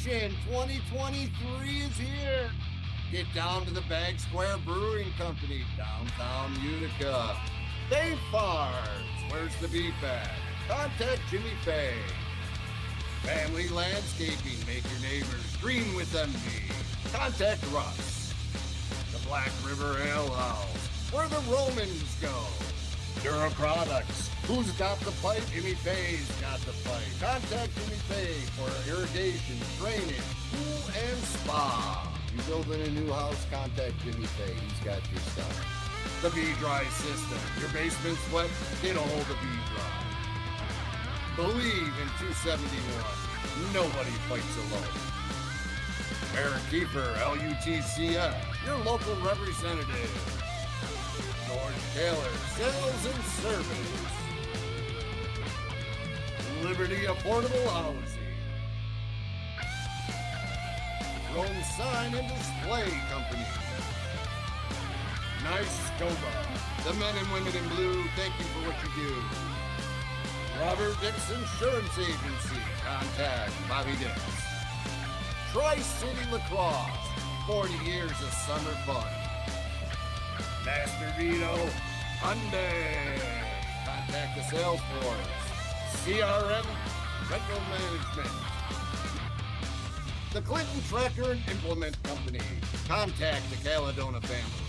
Nation 2023 is here. Get down to the Bag Square Brewing Company, downtown Utica. Dave Farms, where's the beef at? Contact Jimmy Faye. Family Landscaping, make your neighbors green with envy. Contact Russ. The Black River Ale House, where the Romans go. Dura Products, who's got the pipe? Jimmy Faye's got the pipe. Contact Jimmy Faye for irrigation, drainage, pool, and spa. You building a new house, contact Jimmy Faye. He's got your stuff. The V-Dry system. Your basement's wet? Get a hold of V-Dry. Believe in 271. Nobody fights alone. Eric Kiefer, LUTCF, your local representative. George Taylor, sales and service. Liberty Affordable Housing. Rome Sign and Display Company. Nice Scoba. The men and women in blue, thank you for what you do. Robert Dix Insurance Agency. Contact Bobby Dix. Tri-City Lacrosse. 40 years of summer fun. Master Vito Hyundai. Contact the sales force. CRM Rental Management. The Clinton Tractor and Implement Company. Contact the Caledona family.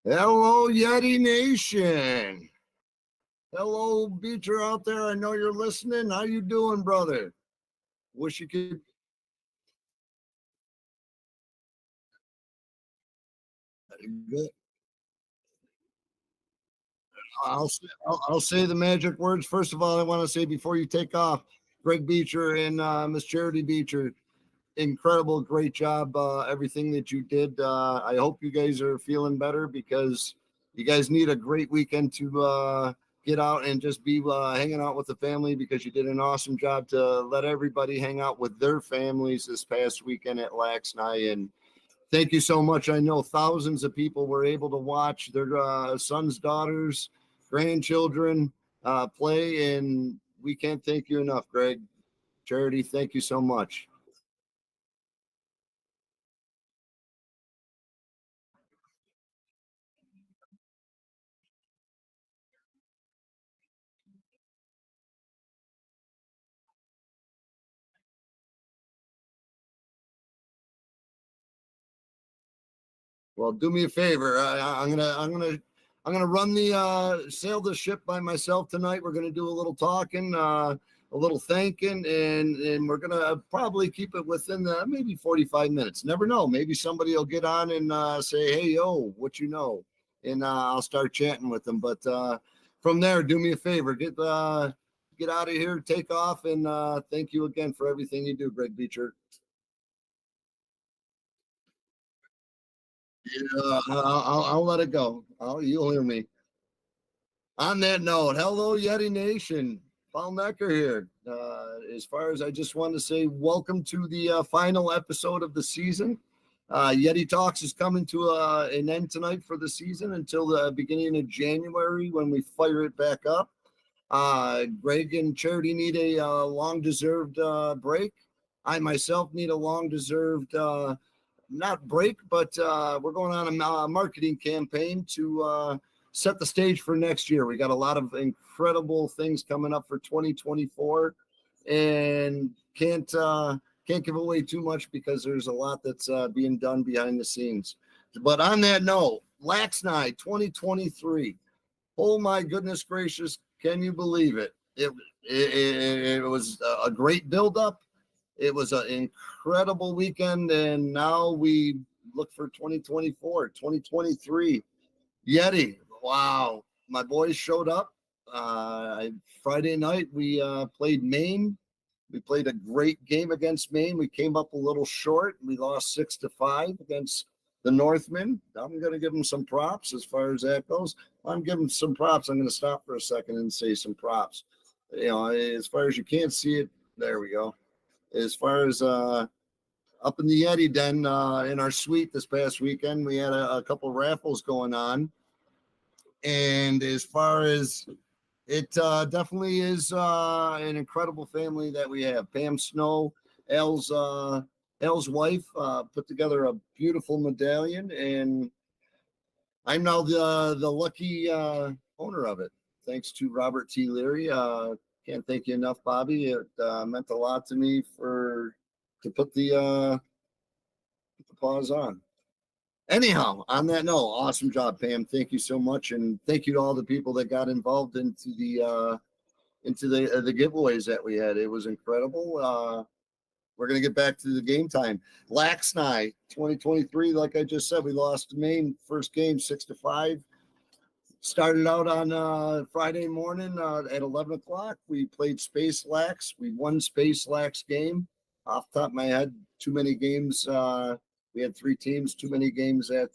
Hello, Yeti Nation. Hello, Beecher out there. I know you're listening. How you doing, brother? Wish you could. Good. I'll say the magic words. First of all, I want to say before you take off, Greg Beecher and Miss Charity Beecher, incredible, great job. Everything that you did. I hope you guys are feeling better because you guys need a great weekend to get out and just be hanging out with the family because you did an awesome job to let everybody hang out with their families this past weekend at laxnai. And thank you so much. I know thousands of people were able to watch their sons, daughters, grandchildren play, and we can't thank you enough, Greg. Charity, thank you so much. Well, do me a favor. I'm gonna run the sail the ship by myself tonight. We're gonna do a little talking, a little thanking, and we're gonna probably keep it within the maybe 45 minutes. Never know. Maybe somebody will get on and say, "Hey, yo, what you know?" And I'll start chatting with them. But from there, do me a favor. Get out of here, take off, and thank you again for everything you do, Greg Beecher. Yeah, I'll let it go. You'll hear me. On that note, hello, Yeti Nation. Paul Necker here. As far as I just want to say, welcome to the final episode of the season. Yeti Talks is coming to an end tonight for the season until the beginning of January when we fire it back up. Greg and Charity need a long-deserved break. I myself need a long-deserved not break, but we're going on a marketing campaign to set the stage for next year. We got a lot of incredible things coming up for 2024, and can't give away too much because there's a lot that's being done behind the scenes. But on that note, laxnai 2023. Oh my goodness gracious! Can you believe it? It was a great buildup. It was an incredible weekend, and now we look for 2024, 2023. Yeti, wow. My boys showed up. Friday night, we played Maine. We played a great game against Maine. We came up a little short. We lost 6-5 against the Northmen. I'm going to give them some props as far as that goes. I'm giving some props. I'm going to stop for a second and say some props. You know, as far as you can't see it, there we go. As far as up in the Yeti Den in our suite this past weekend, we had a couple raffles going on. And as far as It definitely is an incredible family that we have. Pam Snow, Al's wife, put together a beautiful medallion, and I'm now the lucky owner of it. Thanks to Robert T. Leary. Can't thank you enough, Bobby. It meant a lot to me to put the paws on. Anyhow, on that note, awesome job, Pam. Thank you so much, and thank you to all the people that got involved into the giveaways that we had. It was incredible. We're gonna get back to the game time. Laxnai 2023, like I just said, we lost the main first game 6-5. Started out on Friday morning at 11 o'clock. We played Space Lax. We won Space Lax game. Off the top of my head, too many games. We had 3 teams, too many games that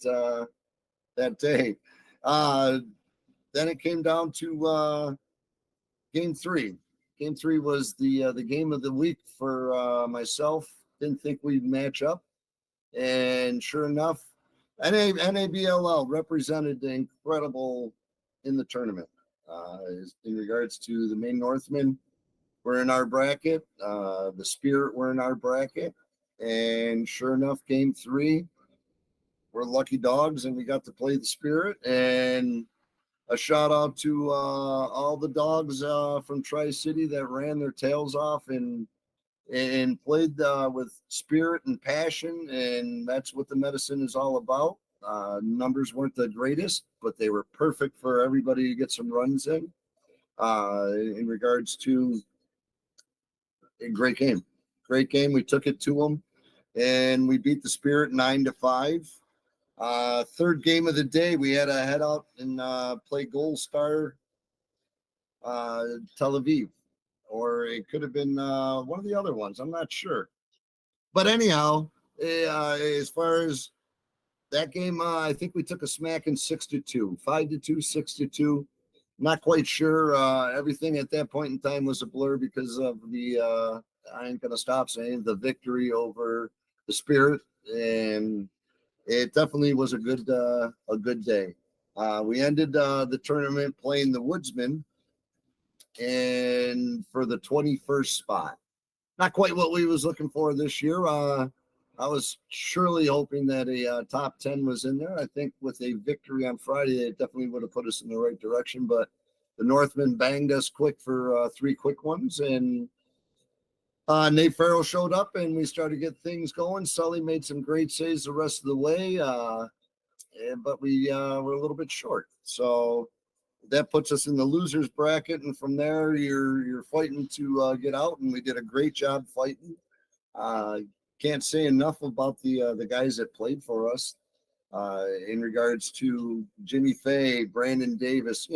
day. Then it came down to game 3. Game 3 was the game of the week for myself. Didn't think we'd match up, and sure enough, NABLL represented the incredible in the tournament. In regards to the Maine Northmen, we're in our bracket. The Spirit were in our bracket, and sure enough, game 3, we're lucky dogs, and we got to play the Spirit. And a shout out to all the dogs from Tri-City that ran their tails off and played with spirit and passion, and that's what the medicine is all about. Numbers weren't the greatest, but they were perfect for everybody to get some runs in regards to a great game. Great game. We took it to them, and we beat the Spirit 9-5. Third game of the day, we had to head out and play Gold Star Tel Aviv, or it could have been one of the other ones. I'm not sure. But anyhow, as far as that game, I think we took a smacking 6-2, 5-2, 6-2. Not quite sure. Everything at that point in time was a blur because of I ain't gonna stop saying, the victory over the Spirit, and it definitely was a good day. We ended the tournament playing the Woodsman, and for the 21st spot. Not quite what we was looking for this year. I was surely hoping that a top 10 was in there. I think with a victory on Friday, it definitely would have put us in the right direction. But the Northmen banged us quick for 3 quick ones, and Nate Farrell showed up, and we started to get things going. Sully made some great saves the rest of the way, but we were a little bit short. So that puts us in the losers bracket, and from there you're fighting to get out, and we did a great job fighting. Can't say enough about the guys that played for us in regards to Jimmy Fay, Brandon Davis.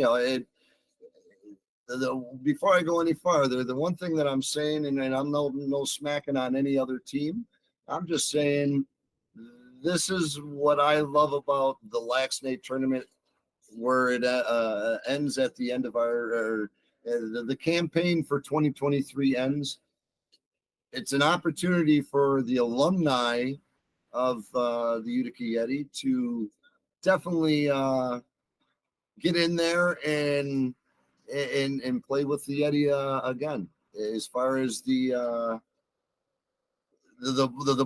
Before I go any farther, the one thing that I'm saying, and I'm no smacking on any other team, I'm just saying this is what I love about the laxnai tournament, where it ends at the end of the campaign for 2023 ends. It's an opportunity for the alumni of the Utica Yeti to definitely get in there and play with the Yeti again. As far as the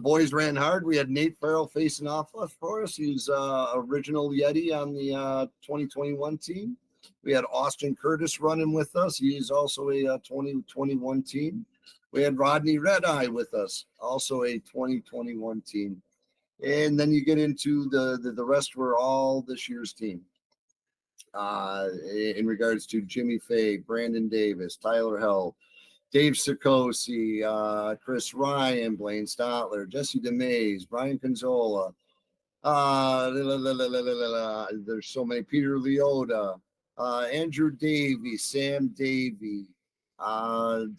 boys ran hard. We had Nate Farrell facing off for us. He's original Yeti on the 2021 team. We had Austin Curtis running with us. He's also a 2021 team. We had Rodney Redeye with us, also a 2021 team. And then you get into the rest were all this year's team. In regards to Jimmy Fay, Brandon Davis, Tyler Held, Dave Sikosi, Chris Ryan, Blaine Stotler, Jesse DeMays, Brian Conzola. There's so many. Peter Leota, Andrew Davey, Sam Davey, and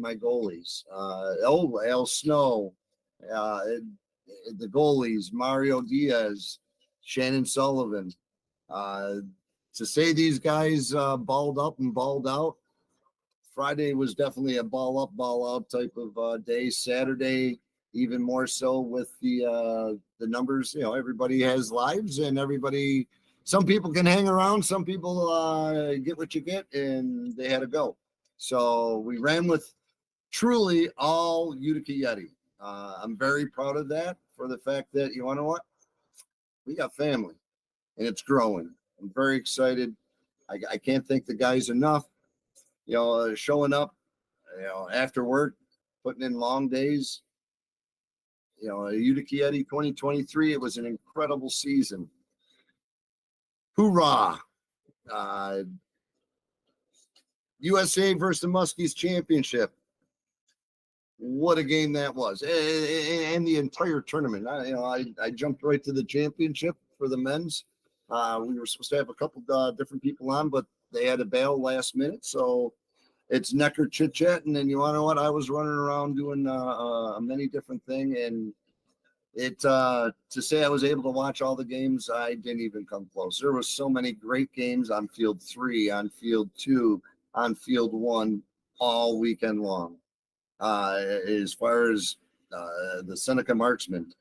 my goalies. Al Snow, the goalies, Mario Diaz, Shannon Sullivan. To say these guys balled up and balled out, Friday was definitely a ball up, ball out type of day. Saturday, even more so with the numbers. Everybody has lives, and everybody some people can hang around, some people get what you get, and they had to go. So we ran with truly all Utica Yeti. I'm very proud of that for the fact that, you want to know what? We got family, and it's growing. I'm very excited. I can't thank the guys enough, showing up, after work, putting in long days. Utica Yeti 2023, it was an incredible season. Hoorah! USA versus the Muskies Championship. What a game that was, and the entire tournament. I jumped right to the championship for the men's. We were supposed to have a couple different people on, but they had to bail last minute, so it's necker chit chat. And then, you want to know what? I was running around doing many different thing, and to say I was able to watch all the games, I didn't even come close. There was so many great games on field 3, on field 2, on field 1 all weekend long. As far as the Seneca Marksmen,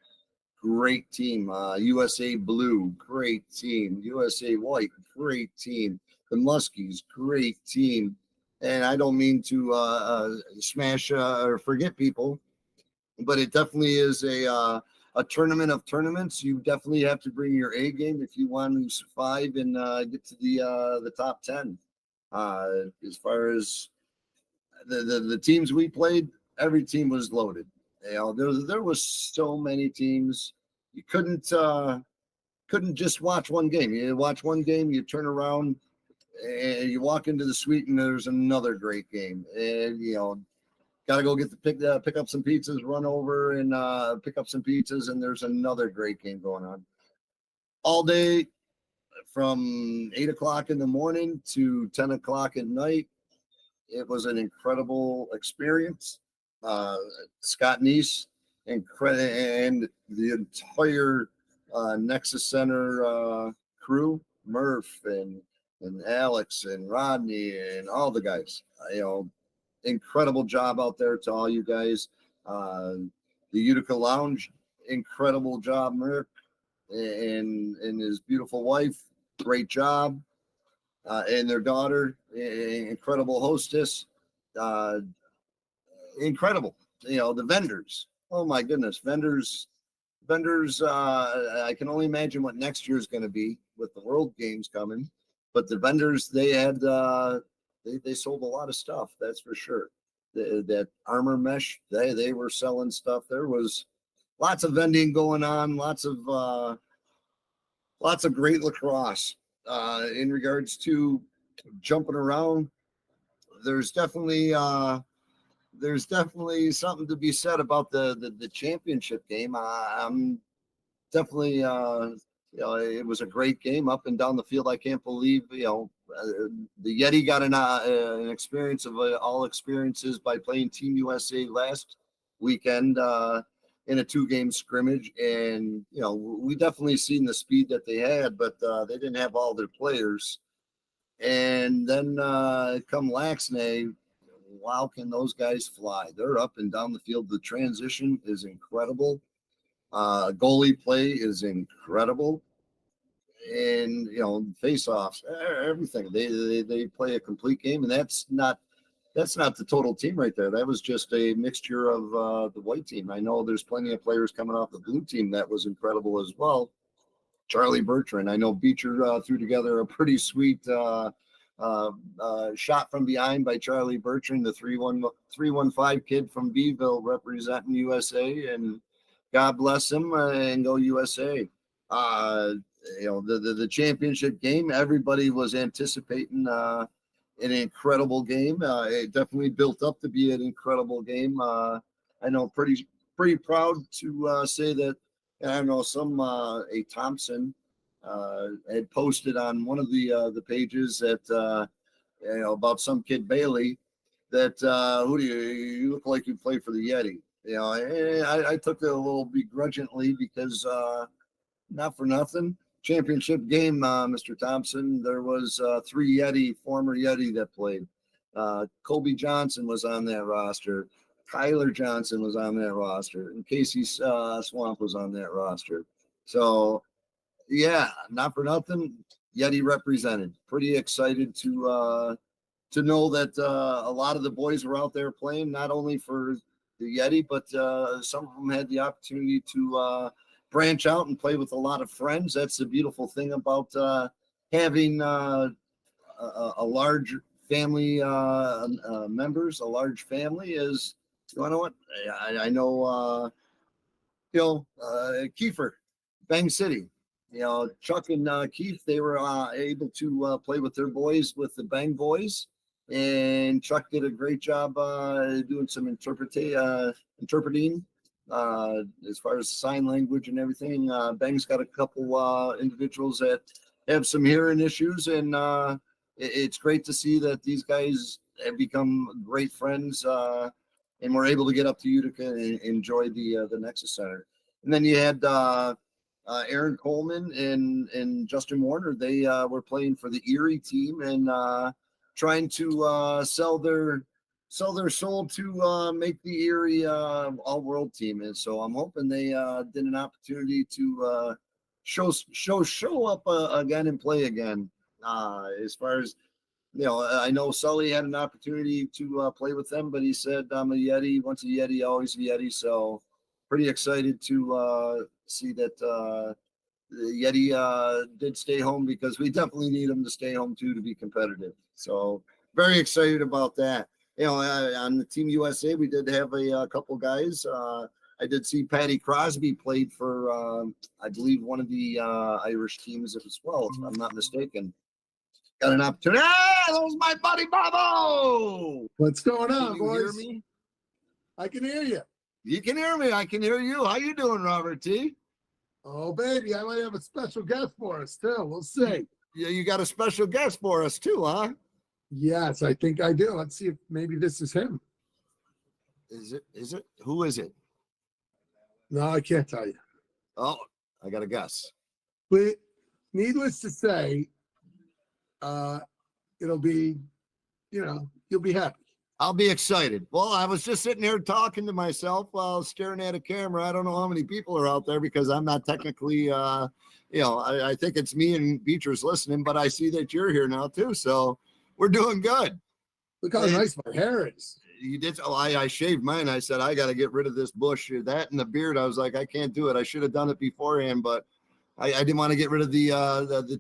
great team. USA Blue, great team. USA White, great team. The Muskies, great team. And I don't mean to smash or forget people, but it definitely is a tournament of tournaments. You definitely have to bring your A game if you want to survive and get to the top 10. As far as the teams we played, every team was loaded. There was so many teams. You couldn't just watch one game. You watch one game, you turn around and you walk into the suite and there's another great game. And got to go get pick up some pizzas, run over and pick up some pizzas, and there's another great game going on all day from 8:00 in the morning to 10:00 at night. It was an incredible experience. Scott Neese and the entire Nexus Center crew, Murph and Alex and Rodney and all the guys. Incredible job out there to all you guys. The Utica Lounge, incredible job, Murph and his beautiful wife. Great job. And their daughter, incredible hostess, incredible. The vendors. Oh my goodness, vendors. I can only imagine what next year is going to be with the World Games coming. But the vendors, they had they sold a lot of stuff. That's for sure. That armor mesh, they were selling stuff. There was lots of vending going on. Lots of great lacrosse. In regards to jumping around, there's definitely something to be said about the championship game. I'm definitely it was a great game up and down the field. I can't believe the Yeti got an experience of all experiences by playing Team USA last weekend in a 2-game scrimmage, and we definitely seen the speed that they had, but they didn't have all their players. And then come laxnai, wow, can those guys fly? They're up and down the field. The transition is incredible. Goalie play is incredible, and face-offs, everything. They play a complete game, and that's not the total team right there. That was just a mixture of the white team. I know there's plenty of players coming off the blue team that was incredible as well. Charlie Bertrand, I know Beecher threw together a pretty sweet shot from behind by Charlie Bertrand, the 315 kid from Beeville representing USA, and God bless him and go USA. The championship game, everybody was anticipating an incredible game. It definitely built up to be an incredible game. I know pretty proud to say that. And I know a Thompson had posted on one of the pages that about some kid Bailey that who do you look like you play for the Yeti. I took it a little begrudgingly because not for nothing. Championship game, Mr. Thompson. There was 3 former Yeti that played. Kobe Johnson was on that roster. Kyler Johnson was on that roster, and Casey Swamp was on that roster. So, yeah, not for nothing. Yeti represented. Pretty excited to know that a lot of the boys were out there playing, not only for the Yeti, but some of them had the opportunity to branch out and play with a lot of friends. That's the beautiful thing about having a large family members, a large family is, you know what? I know, Kiefer, Bang City. Chuck and Keith, they were able to play with their boys, with the Bang boys. And Chuck did a great job doing some interpreting as far as sign language and everything. Bang's got a couple individuals that have some hearing issues, and it's great to see that these guys have become great friends, and we're able to get up to Utica and enjoy the Nexus Center. And then you had Aaron Coleman and Justin Warner. They were playing for the Erie team and trying to sell their soul to make the Erie all-world team. And so I'm hoping they did an opportunity to show up again and play again. As far as I know Sully had an opportunity to play with them, but he said, I'm a Yeti. Once a Yeti, always a Yeti. So pretty excited to see that the Yeti did stay home, because we definitely need them to stay home too to be competitive. So very excited about that. On the Team USA, we did have a couple guys. I did see Patty Crosby played for, I believe, one of the Irish teams as well, if I'm not mistaken. Got an opportunity. Ah, that was my buddy Bobo. What's going on, Can you boys? hear me? I can hear you. You can hear me. I can hear you. How you doing, Robert T? Oh, baby, I might have a special guest for us, too. We'll see. Yeah, you got a special guest for us, too, huh? Yes, I think I do. Let's see if maybe this is him. Is it? Who is it? No, I can't tell you. Oh, I got a guess. But needless to say, it'll be, you'll be happy. I'll be excited. Well, I was just sitting here talking to myself while staring at a camera. I don't know how many people are out there, because I'm not technically, I think it's me and Beatrice listening, but I see that you're here now too. So we're doing good. Look how nice my hair is. You did. Oh, I shaved mine. I said, I got to get rid of this bush, that and the beard. I was like, I can't do it. I should have done it beforehand, but I didn't want to get rid of the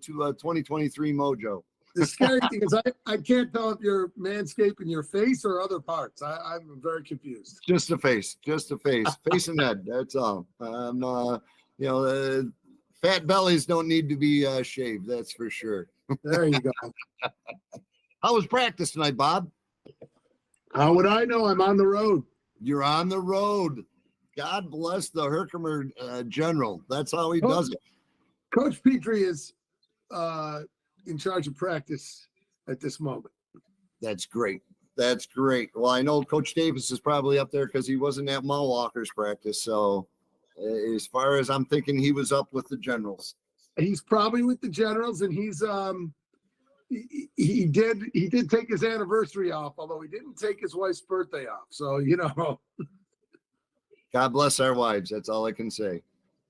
2023 mojo. The scary thing is I can't tell if you're manscaping your face or other parts. I'm very confused. Just the face, face and head. That's all. Fat bellies don't need to be shaved. That's for sure. There you go. How was practice tonight, Bob? How would I know? I'm on the road. You're on the road. God bless the Herkimer general. That's how he does it. Coach Petrie is in charge of practice at this moment. That's great. That's great. Well, I know Coach Davis is probably up there because he wasn't at Mall Walker's practice. So as far as I'm thinking, he was up with the generals. He's probably with the generals, and he's he did take his anniversary off, although he didn't take his wife's birthday off. So, God bless our wives. That's all I can say.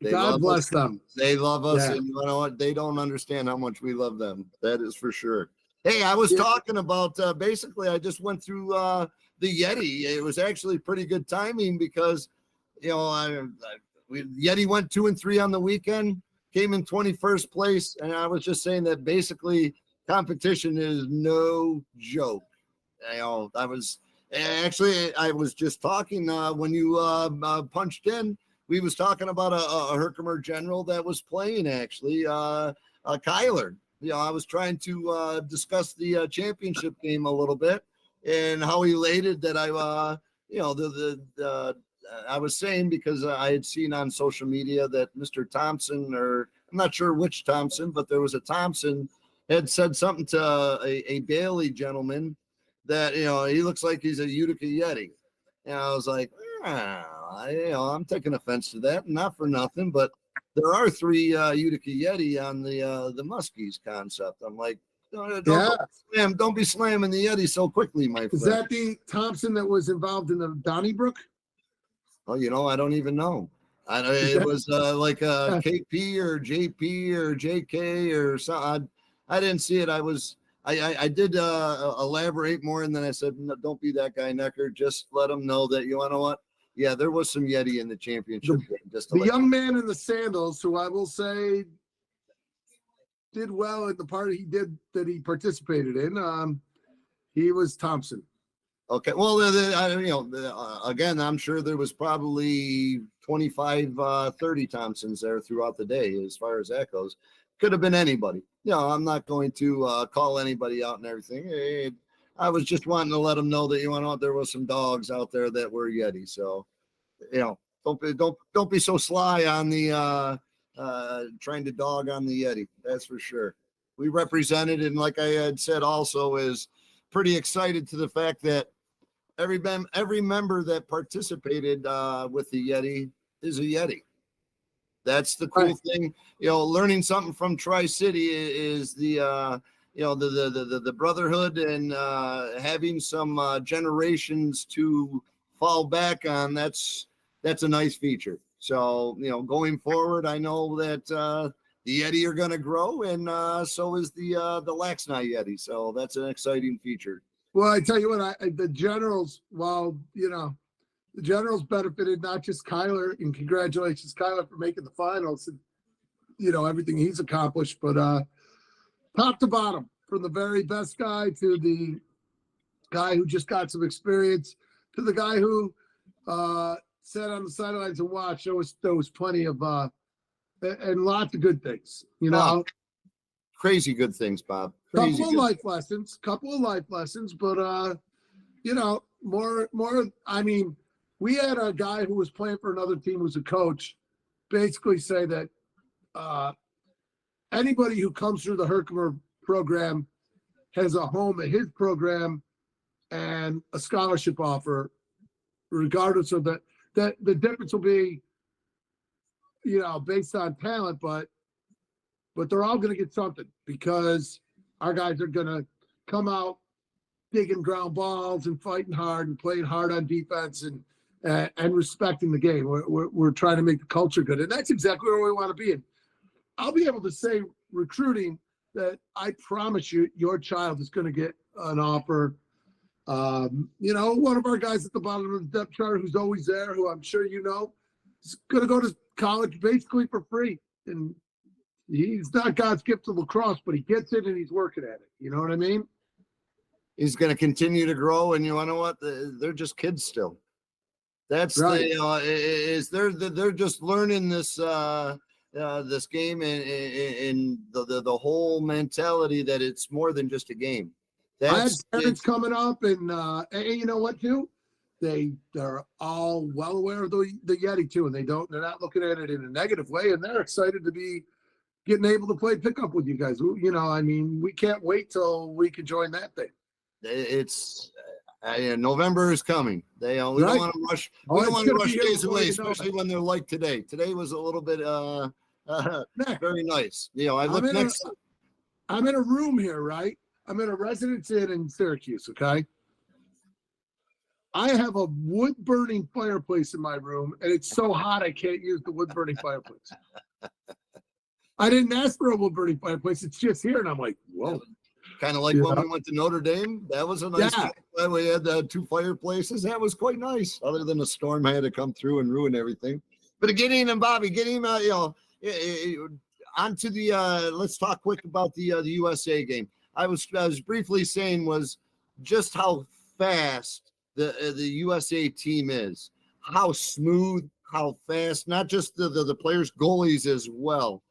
God bless them. They love us, Yeah. and you know what? They don't understand how much we love them. That is for sure. Hey, I was talking about basically, I just went through the Yeti. It was actually pretty good timing because, Yeti went 2-3 on the weekend, came in 21st place, and I was just saying that basically competition is no joke. I was just talking when you punched in. We was talking about a Herkimer general that was playing, actually, Kyler. I was trying to discuss the championship game a little bit and how elated that I was saying, because I had seen on social media that Mr. Thompson, or I'm not sure which Thompson, but there was a Thompson, had said something to a Bailey gentleman that, he looks like he's a Utica Yeti. And I was like, I'm taking offense to that, not for nothing, but there are 3 Utica Yeti on the Muskies concept. I'm like, don't be slamming the Yeti so quickly, my friend. Is that the Thompson that was involved in the Donnybrook? Oh, I don't even know. It was like a KP or JP or JK or something. I didn't see it. I did elaborate more, and then I said, no, don't be that guy, Necker. Just let them know that you know what. Yeah, there was some Yeti in the championship game. Just the young man in the sandals, who I will say did well in the part he participated in. He was Thompson. Okay. Well, again, I'm sure there was probably 25, 30 Thompsons there throughout the day as far as that goes. Could have been anybody. I'm not going to call anybody out and everything. I was just wanting to let them know that, there was some dogs out there that were Yeti. So, don't be so sly on the trying to dog on the Yeti. That's for sure. We represented, and like I had said also, is pretty excited to the fact that every member that participated with the Yeti is a Yeti. That's the cool thing. Learning something from Tri-City is the the brotherhood and having some generations to fall back on. That's a nice feature. So going forward, I know that the Yeti are going to grow, and so is the laxnai Yeti. So that's an exciting feature. Well, I tell you what, the Generals, the Generals benefited not just Kyler, and congratulations, Kyler, for making the finals and, everything he's accomplished, but top to bottom, from the very best guy to the guy who just got some experience to the guy who sat on the sidelines and watched. There was plenty of, and lots of good things, Crazy good things, Bob. Couple of life lessons, but more. I mean, we had a guy who was playing for another team, who's a coach, basically say that anybody who comes through the Herkimer program has a home at his program and a scholarship offer, regardless of that. That the difference will be, based on talent, but they're all going to get something, because our guys are going to come out digging ground balls and fighting hard and playing hard on defense and respecting the game. We're trying to make the culture good, and that's exactly where we want to be. And I'll be able to say, recruiting, that I promise you, your child is going to get an offer. One of our guys at the bottom of the depth chart, who's always there, who I'm sure is going to go to college basically for free. And he's not God's gift to lacrosse, but he gets it and he's working at it. You know what I mean? He's going to continue to grow, and you know what? They're just kids still. That's right. They're just learning this this game and the whole mentality that it's more than just a game. I have parents coming up, and you know what too? They're all well aware of the Yeti too, and they're not looking at it in a negative way, and they're excited to be getting able to play pickup with you guys. We can't wait till we can join that thing. It's November is coming. We don't want to rush. We don't want to rush days away, especially when they're like today. Today was a little bit very nice. I'm in a room here, right? I'm in a Residence Inn in Syracuse. Okay. I have a wood burning fireplace in my room, and it's so hot I can't use the wood burning fireplace. I didn't ask for a wood burning fireplace. It's just here, and I'm like, whoa. Kind of like when we went to Notre Dame. That was a nice trip. We had two fireplaces. That was quite nice, other than the storm had to come through and ruin everything. But getting him, Bobby, getting him, onto the let's talk quick about the USA game. I was briefly saying was just how fast the USA team is, how smooth, how fast, not just the players, goalies as well.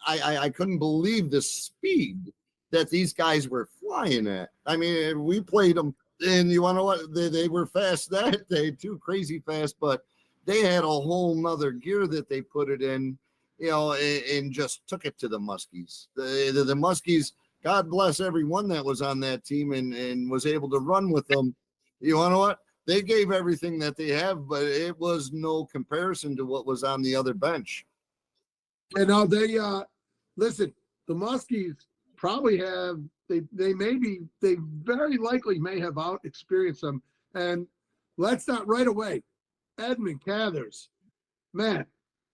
I couldn't believe the speed that these guys were flying at. I mean, we played them, and you want to know what? They were fast that day too, crazy fast, but they had a whole nother gear that they put it in, and just took it to the Muskies. The Muskies, God bless everyone that was on that team and was able to run with them. You want to know what? They gave everything that they have, but it was no comparison to what was on the other bench. And now listen, the Muskies probably have, they very likely may have out experienced them. And let's not right away. Edmund Cathers, man,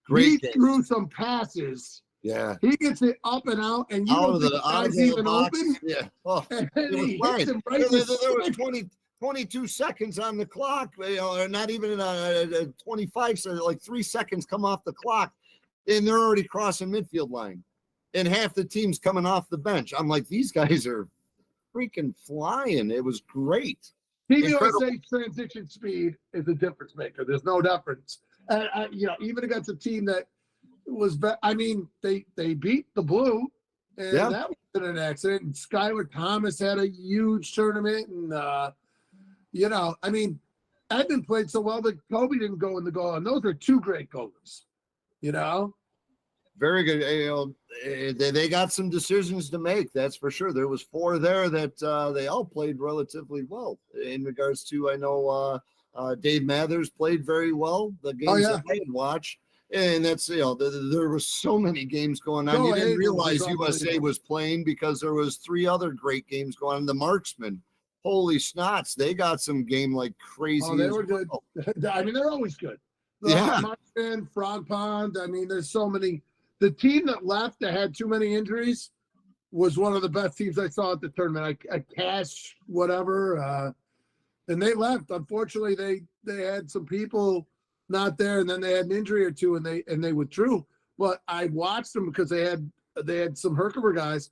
he threw some passes Yeah. He gets it up and out, and you Out don't of think the the out of guy's the even box. open, Yeah. Oh, and it was he fine. hits him right There, in the there was stick. 22 seconds on the clock, or not even 25, so like 3 seconds come off the clock, and they're already crossing midfield line, and half the team's coming off the bench. I'm like, these guys are freaking flying. It was great. Team Incredible. USA's transition speed is a difference maker. There's no difference. And even against a team that was, they beat the Blue, and Yeah. that was an accident. And Skylar Thomas had a huge tournament, and Edmund played so well that Kobe didn't go in the goal, and those are two great goals. Very good. They got some decisions to make. That's for sure. There was 4 there that they all played relatively well. In regards to, I know Dave Mathers played very well. The games that I had watched, and that's there was so many games going on. You didn't realize USA was playing because there was 3 other great games going on. The Marksmen, holy snots, they got some game like crazy. Oh, they were good. They're always good. Marksmen, Frog Pond. There's so many. The team that left that had too many injuries was one of the best teams I saw at the tournament. Cash, whatever. And they left. Unfortunately, they had some people not there, and then they had an injury or two, and they withdrew. But I watched them because they had some Herkimer guys,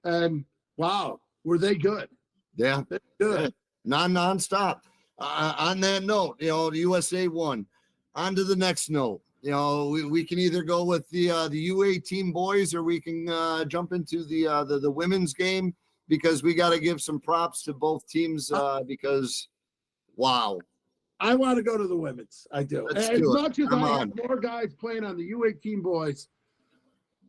and wow, were they good? Yeah, good. Yeah. Non-stop. On that note, the USA won. On to the next note. We can either go with the U18 boys, or we can jump into the women's game, because we got to give some props to both teams because, wow. I want to go to the women's. I do. As much as I have more guys playing on the U18 boys,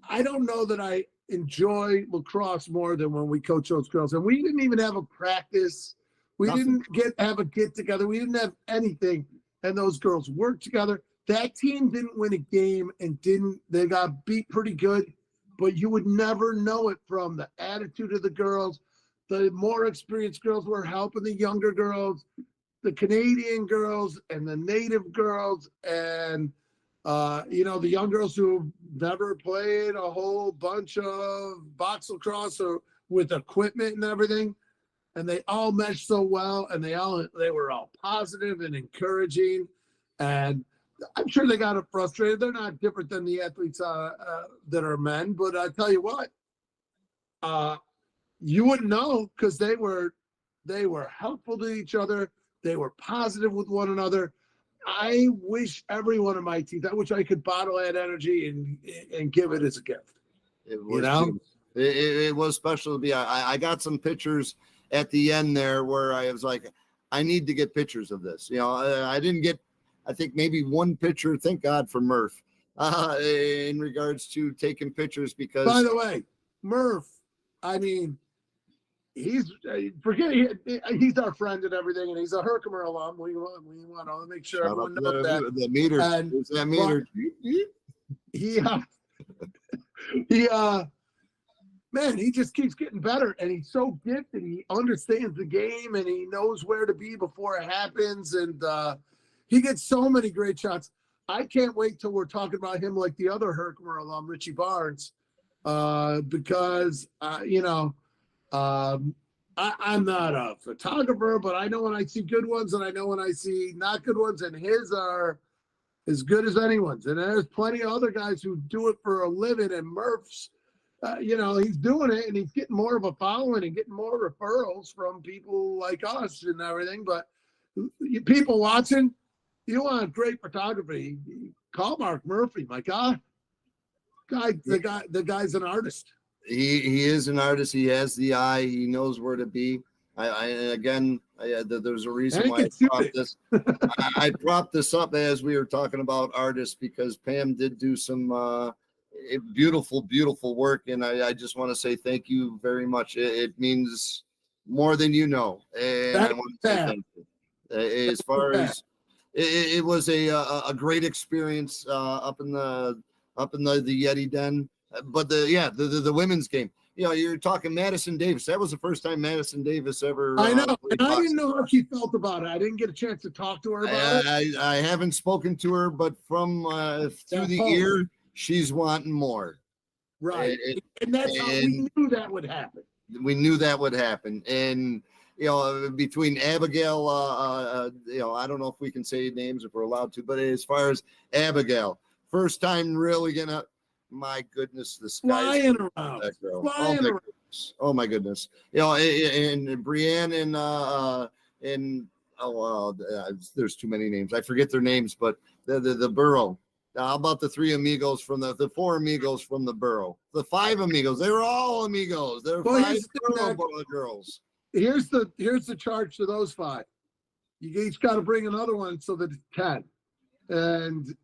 I don't know that I enjoy lacrosse more than when we coach those girls. And we didn't even have a practice. We didn't have a get together. We didn't have anything. And those girls worked together. That team didn't win a game, and they got beat pretty good, but you would never know it from the attitude of the girls. The more experienced girls were helping the younger girls, the Canadian girls and the native girls, and the young girls who never played a whole bunch of box lacrosse or with equipment and everything. And they all meshed so well, and they were all positive and encouraging. And I'm sure they got frustrated. They're not different than the athletes that are men, but I tell you what, you wouldn't know, because they were helpful to each other. They were positive with one another. I wish every one of my teams, I wish I could bottle that energy and give it as a gift. It was, it was special to be. I got some pictures at the end there where I was like, I need to get pictures of this. I didn't get, I think maybe one picture, thank God for Murph, in regards to taking pictures, because. By the way, Murph, he's our friend and everything, and he's a Herkimer alum. We want to make sure everyone knows that. The meter. And, that meter. Man, he just keeps getting better, and he's so gifted. He understands the game, and he knows where to be before it happens, and he gets so many great shots. I can't wait till we're talking about him like the other Herkimer alum, Richie Barnes, because I'm not a photographer, but I know when I see good ones, and I know when I see not good ones, and his are as good as anyone's. And there's plenty of other guys who do it for a living, and Murph's, he's doing it, and he's getting more of a following and getting more referrals from people like us and everything. But people watching, you want great photography, call Mark Murphy. My God, the guy's an artist. He is an artist. He has the eye. He knows where to be. There's a reason why I propped this. I propped this up as we were talking about artists, because Pam did do some beautiful, beautiful work, and I just want to say thank you very much. It means more than you know, and I want to say thank you. As far as it was a great experience up in the Yeti den. But the women's game, you're talking Madison Davis. That was the first time Madison Davis ever. I know, and I didn't know how she felt about it. I didn't get a chance to talk to her about it. I haven't spoken to her, but from through the ear, she's wanting more. Right. And, And that's how we knew that would happen. we knew that would happen. And, between Abigail, I don't know if we can say names if we're allowed to, but as far as Abigail, first time really gonna, my goodness, the sky's Flying around. that girl. Flying around. Oh my goodness. And Brienne there's too many names. I forget their names, but the borough. How about the three amigos from the four amigos from the borough? The five amigos. They were all amigos. They're five girls. Here's the charge to those five. You each got to bring another one so that it's 10. And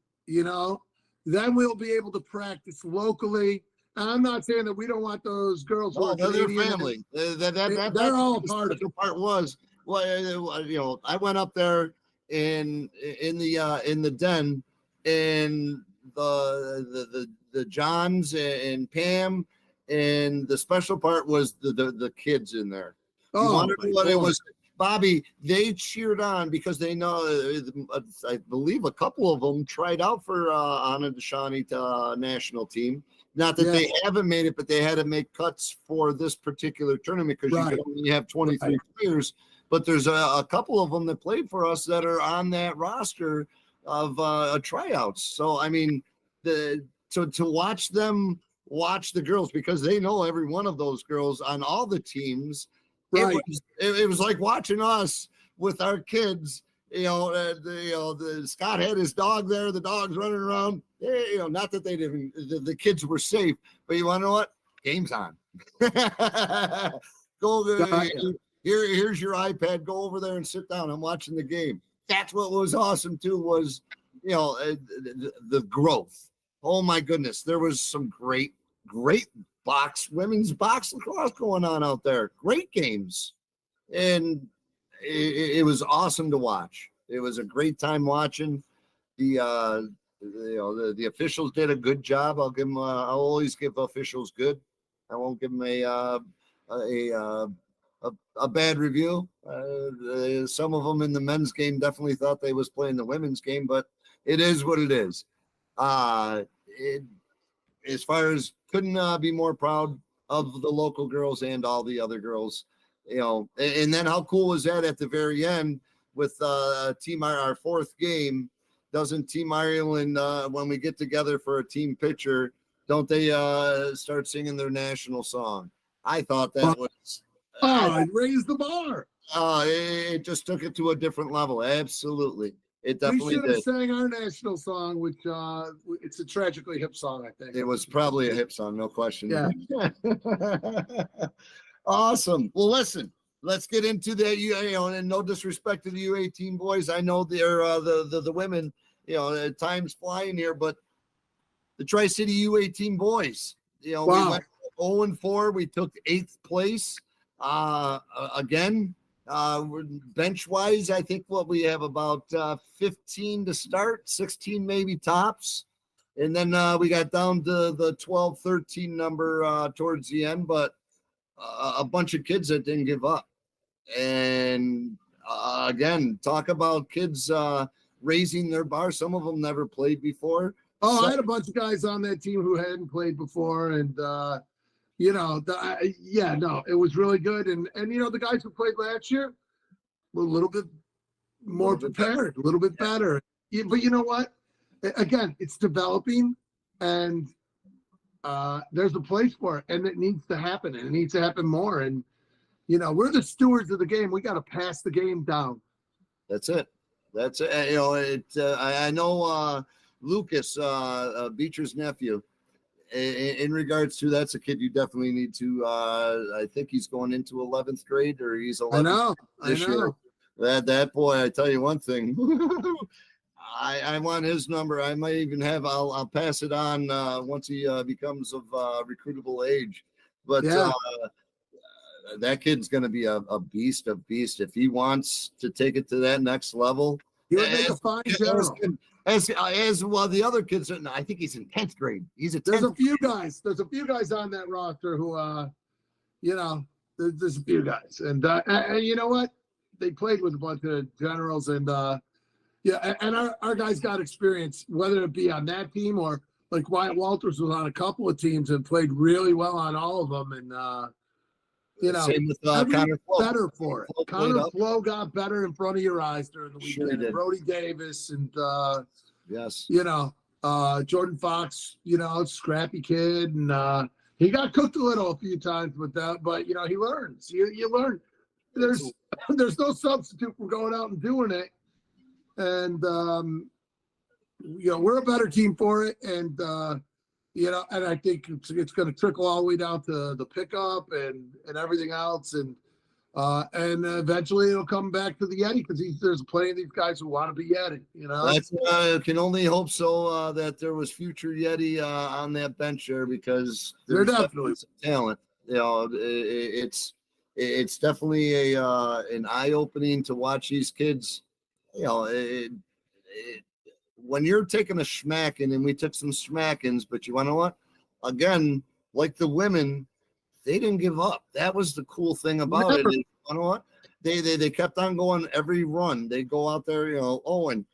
then we'll be able to practice locally. And I'm not saying that we don't want those girls. Oh, they're family. They're all part of it. Part was, I went up there in the den, and the Johns and Pam, and the special part was the kids in there. You wonder what it was. Bobby, they cheered on because they know, I believe a couple of them tried out for Anna DeShawnee national team. Not that they haven't made it, but they had to make cuts for this particular tournament because you can only have 23 players. But there's a couple of them that played for us that are on that roster of tryouts. So, I mean, to watch them watch the girls, because they know every one of those girls on all the teams. Right. It was like watching us with our kids. The Scott had his dog there. The dog's running around. Not that they didn't. The kids were safe, but you want to know what? Game's on. Go here's your iPad. Go over there and sit down. I'm watching the game. That's what was awesome too. Was the growth. Oh my goodness, there was some great women's box lacrosse going on out there. Great games, and it was awesome to watch. It was a great time watching. The officials did a good job. I'll give them. I'll always give officials good. I won't give them a bad review. Some of them in the men's game definitely thought they was playing the women's game, but it is what it is. As far as couldn't be more proud of the local girls and all the other girls, and then how cool was that at the very end with Team our fourth game? Doesn't Team Ireland, when we get together for a team picture, don't they start singing their national song? I thought that was it raised the bar. It just took it to a different level. Absolutely. It definitely we should have did. sang our national song, which it's a tragically hip song, I think. It was probably a hip song, no question. Yeah. Awesome. Well, listen, let's get into that. And no disrespect to the U18 boys. I know they're the women. Time's flying here, but the Tri-City U18 boys. We went 0-4. We took 8th place. Again. Bench wise, I think we have about 15 to start, 16 maybe tops, and then we got down to the 12-13 number towards the end, but a bunch of kids that didn't give up. And again, talk about kids raising their bar. Some of them never played before. I had a bunch of guys on that team who hadn't played before, and it was really good. And the guys who played last year were a little bit more prepared, a little bit better. But you know what? Again, it's developing, and there's a place for it, and it needs to happen, and it needs to happen more. And, we're the stewards of the game. We got to pass the game down. That's it. I know Lucas, Beecher's nephew, in regards to, that's a kid you definitely need to I think he's going into 11th grade, or he's 11th this year. That boy, I tell you one thing. I want his number. I might even I'll pass it on once he becomes of recruitable age. But that kid's going to be a beast of beast if he wants to take it to that next level. He would make a fine general. As well, the other kids, I think he's in 10th grade. He's There's a few guys on that roster who, there's a few guys, and you know what? They played with a bunch of generals, and and our guys got experience, whether it be on that team or like Wyatt Walters was on a couple of teams and played really well on all of them. And, Same with every Connor Flo. better for it. Flo played Connor up. Flo got better in front of your eyes during the Sure he weekend. did. Brody Davis and, Yes. Jordan Fox, scrappy kid. And he got cooked a little a few times with that, but, he learns. You learn. There's no substitute for going out and doing it. And, we're a better team for it. And, and I think it's going to trickle all the way down to the pickup and everything else. And eventually it'll come back to the Yeti because there's plenty of these guys who want to be Yeti, That's can only hope so that there was future Yeti on that bench there because They're there's definitely some talent. It's definitely an eye opening to watch these kids. When you're taking a schmacking, and we took some schmackings, but you want to know what? Again, like the women, they didn't give up. That was the cool thing about it. You know what? They kept on going every run. They go out there, and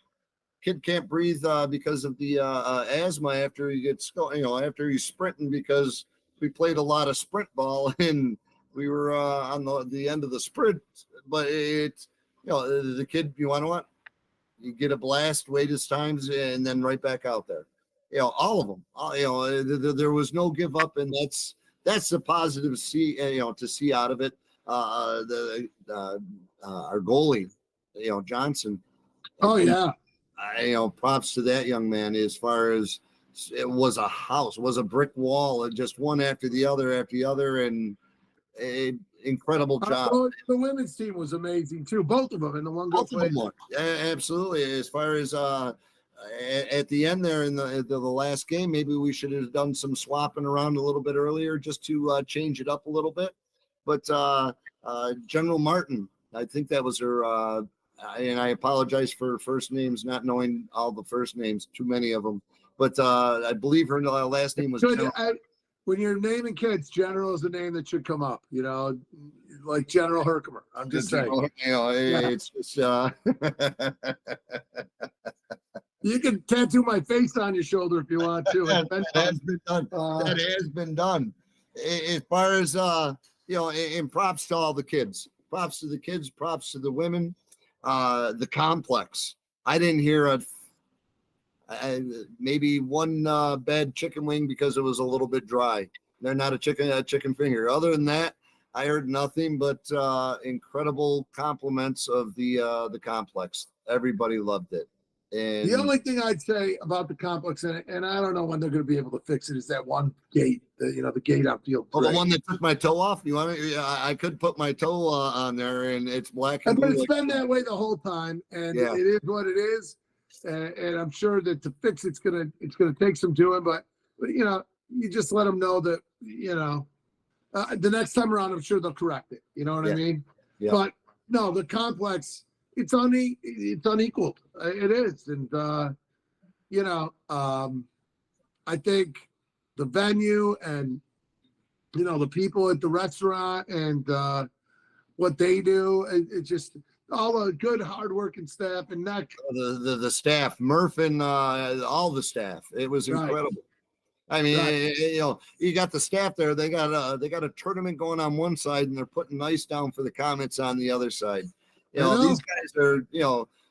kid can't breathe because of the asthma after he gets, after he's sprinting because we played a lot of sprint ball and we were on the end of the sprint. But it's, the kid, you want to know what? You get a blast, wait his times, and then right back out there. All of them. There was no give up, and that's the positive to see out of it. Our goalie, Johnson. Oh yeah. Props to that young man. As far as it was a house, was a brick wall, and just one after the other, and incredible job. The women's team was amazing too. Both of them, and the one girl played. Absolutely. As far as at the end there in the last game, maybe we should have done some swapping around a little bit earlier just to change it up a little bit. But General Martin, I think that was her. And I apologize for first names, not knowing all the first names, too many of them. But I believe her last name was. When you're naming kids, General is the name that should come up, like General Herkimer. I'm just saying. It's just. You can tattoo my face on your shoulder if you want to. That has been done. That has been done. As far as and props to all the kids. Props to the kids. Props to the women. The complex. I didn't hear maybe one bad chicken wing because it was a little bit dry. They're not a chicken finger. Other than that, I heard nothing but incredible compliments of the complex. Everybody loved it. And the only thing I'd say about the complex, and I don't know when they're going to be able to fix it, is that one gate, the gate on field. Oh, the one that took my toe off. You want me? I could put my toe on there, and it's black and blue. But it's like, been that way the whole time, and it is what it is. And I'm sure that to fix it's gonna take some doing, but you just let them know that the next time around I'm sure they'll correct it. You know what I mean? Yeah. But no, the complex it's unequaled. It is, and I think the venue and the people at the restaurant and what they do, it just. All the good, hardworking staff, and not the staff, Murph and all the staff. It was incredible. I mean, you got the staff there. They got a tournament going on one side, and they're putting ice down for the Comets on the other side. These guys are,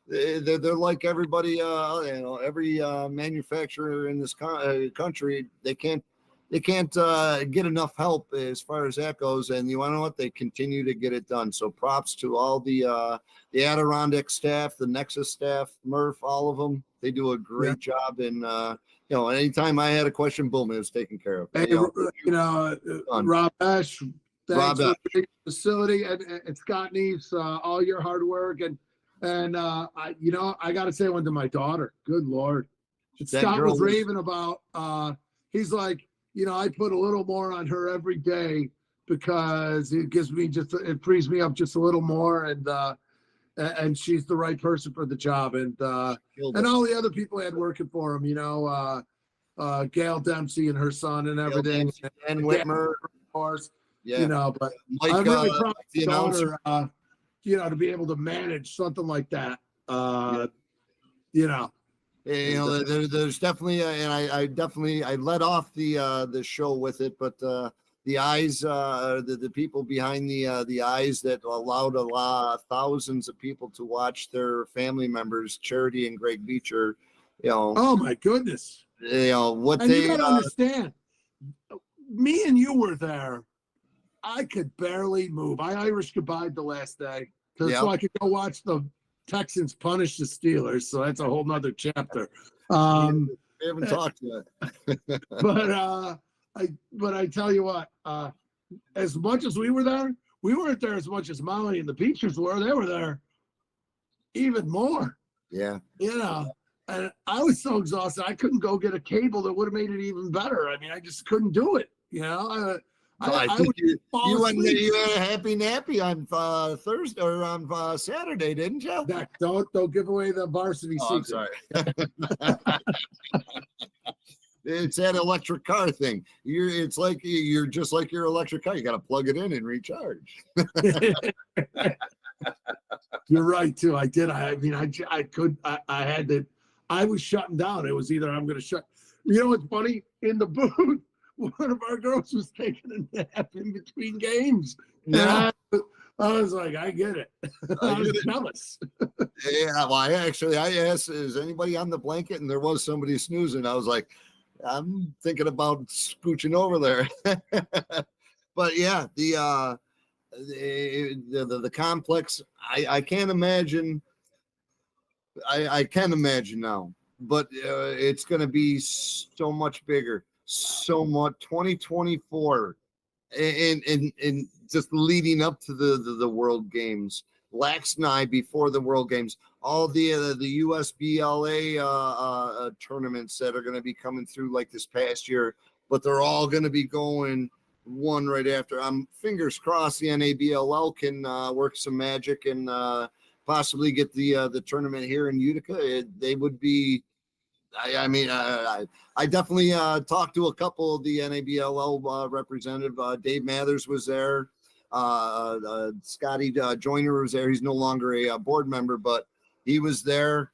they're like everybody. Every manufacturer in this country. They can't get enough help as far as that goes, and you want to know what? They continue to get it done. So props to all the Adirondack staff, the Nexus staff, Murph, all of them. They do a great job. And anytime I had a question, boom, it was taken care of. Hey, Rob Ash, thanks for the facility, and Scott Neves, all your hard work, and I got to say one to my daughter. Good Lord, Scott was raving about. He's like. I put a little more on her every day because it frees me up just a little more, and she's the right person for the job, and all the other people I had working for him, Gail Dempsey and her son and everything, and Whitmer, of course, but Mike, I'm really proud of the daughter, to be able to manage something like that, You know, there's definitely, and I led off the show with it, but the eyes, the people behind the eyes that allowed thousands of people to watch their family members, Charity and Greg Beecher, you know. Oh my goodness! You know what And they you got to understand, me and you were there. I could barely move. I Irish goodbye the last day so I could go watch the Texans punish the Steelers. So that's a whole nother chapter. We haven't talked yet. but I tell you what, as much as we were there, we weren't there as much as Molly and the Beachers were. They were there even more. Yeah. You know, and I was so exhausted. I couldn't go get a cable that would have made it even better. I mean, I just couldn't do it. You know, I think you had a happy nappy on Thursday or on Saturday, didn't you? Don't give away the varsity secret. I'm sorry. It's that electric car thing. It's like you're just like your electric car. You got to plug it in and recharge. You're right too. I did. I mean, I had to. I was shutting down. It was either I'm going to shut. You know what's funny? In the booth, one of our girls was taking a nap in between games. Yeah. I was like, I get it. I was jealous. Yeah, well, I asked, is anybody on the blanket? And there was somebody snoozing. I was like, I'm thinking about scooching over there. But yeah, the complex, I can't imagine. I can imagine now, but it's going to be so much bigger, so much 2024 and just leading up to the World Games, laxnai before the World Games, all the USBLA tournaments that are going to be coming through like this past year, but they're all going to be going one right after. I'm fingers crossed the NABLL can work some magic and possibly get the tournament here in Utica. They would be. I mean, I definitely talked to a couple of the NABLL representative. Dave Mathers was there. Scotty Joyner was there. He's no longer a board member, but he was there.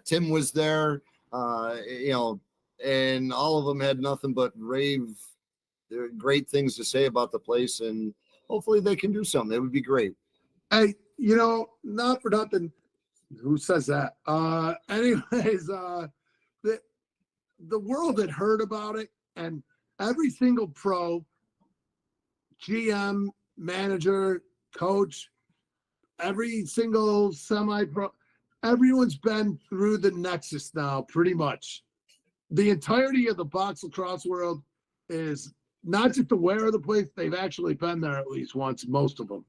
Tim was there. You know, and all of them had nothing but great things to say about the place, and hopefully they can do something. It would be great. Hey, you know, not for nothing. Who says that? Anyways, the world had heard about it, and every single pro, GM, manager, coach, every single semi-pro, everyone's been through the nexus now, pretty much. The entirety of the box lacrosse world is not just aware of the place, they've actually been there at least once, most of them,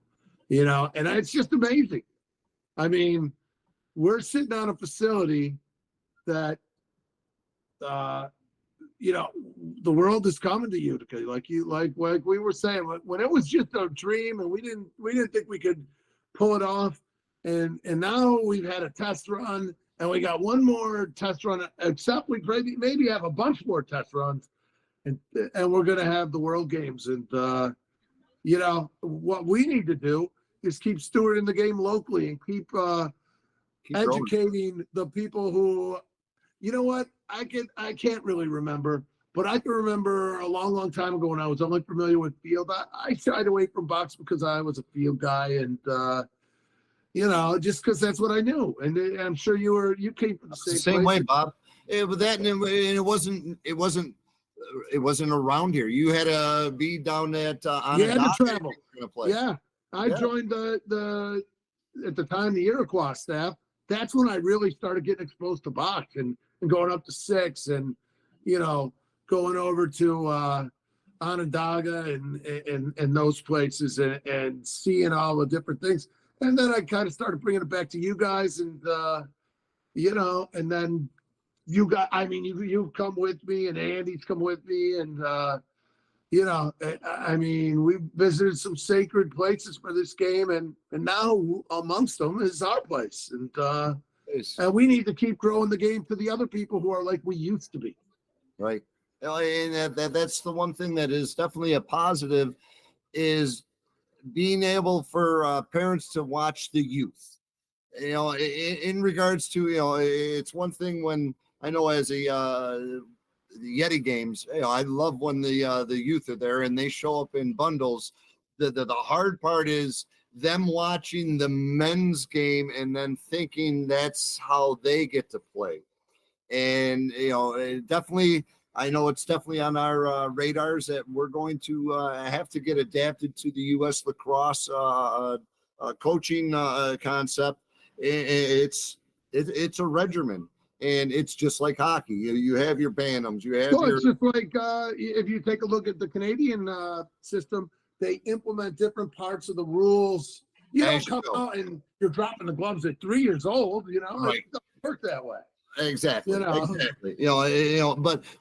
you know, and it's just amazing. I mean, we're sitting on a facility that, you know, the world is coming to Utica. Like we were saying, when it was just a dream and we didn't think we could pull it off. And now we've had a test run and we got one more test run, except we maybe have a bunch more test runs and we're going to have the World Games. And, you know, what we need to do is keep stewarding the game locally and keep educating the people who, you know what, I can't really remember, but I can remember a long time ago when I was only familiar with field. I shied away from box because I was a field guy, and you know, just because that's what I knew. And I'm sure you came from the same way, Bob. But that and it wasn't around here. You had to be down at on you had to travel. Yeah, I joined the at the time the Iroquois staff. That's when I really started getting exposed to box and going up to 6 and, you know, going over to Onondaga and those places and seeing all the different things. And then I kind of started bringing it back to you guys and, you know, and then you come with me and Andy's come with me and, you know, I mean, we visited some sacred places for this game, and now amongst them is our place, and we need to keep growing the game to the other people who are like we used to be. Right, and that's the one thing that is definitely a positive is being able for parents to watch the youth. in regards to, it's one thing when I know as a the Yeti games, I love when the youth are there and they show up in bundles. The hard part is them watching the men's game and then thinking that's how they get to play. And definitely, I know it's definitely on our radars that we're going to have to get adapted to the U.S. lacrosse coaching concept. It's a regimen, and it's just like hockey. You have your bantams, you have So your it's just like if you take a look at the Canadian system, they implement different parts of the rules. You don't as you come go. out and you're dropping the gloves at 3 years old. Right. It doesn't work that way. Exactly. Exactly.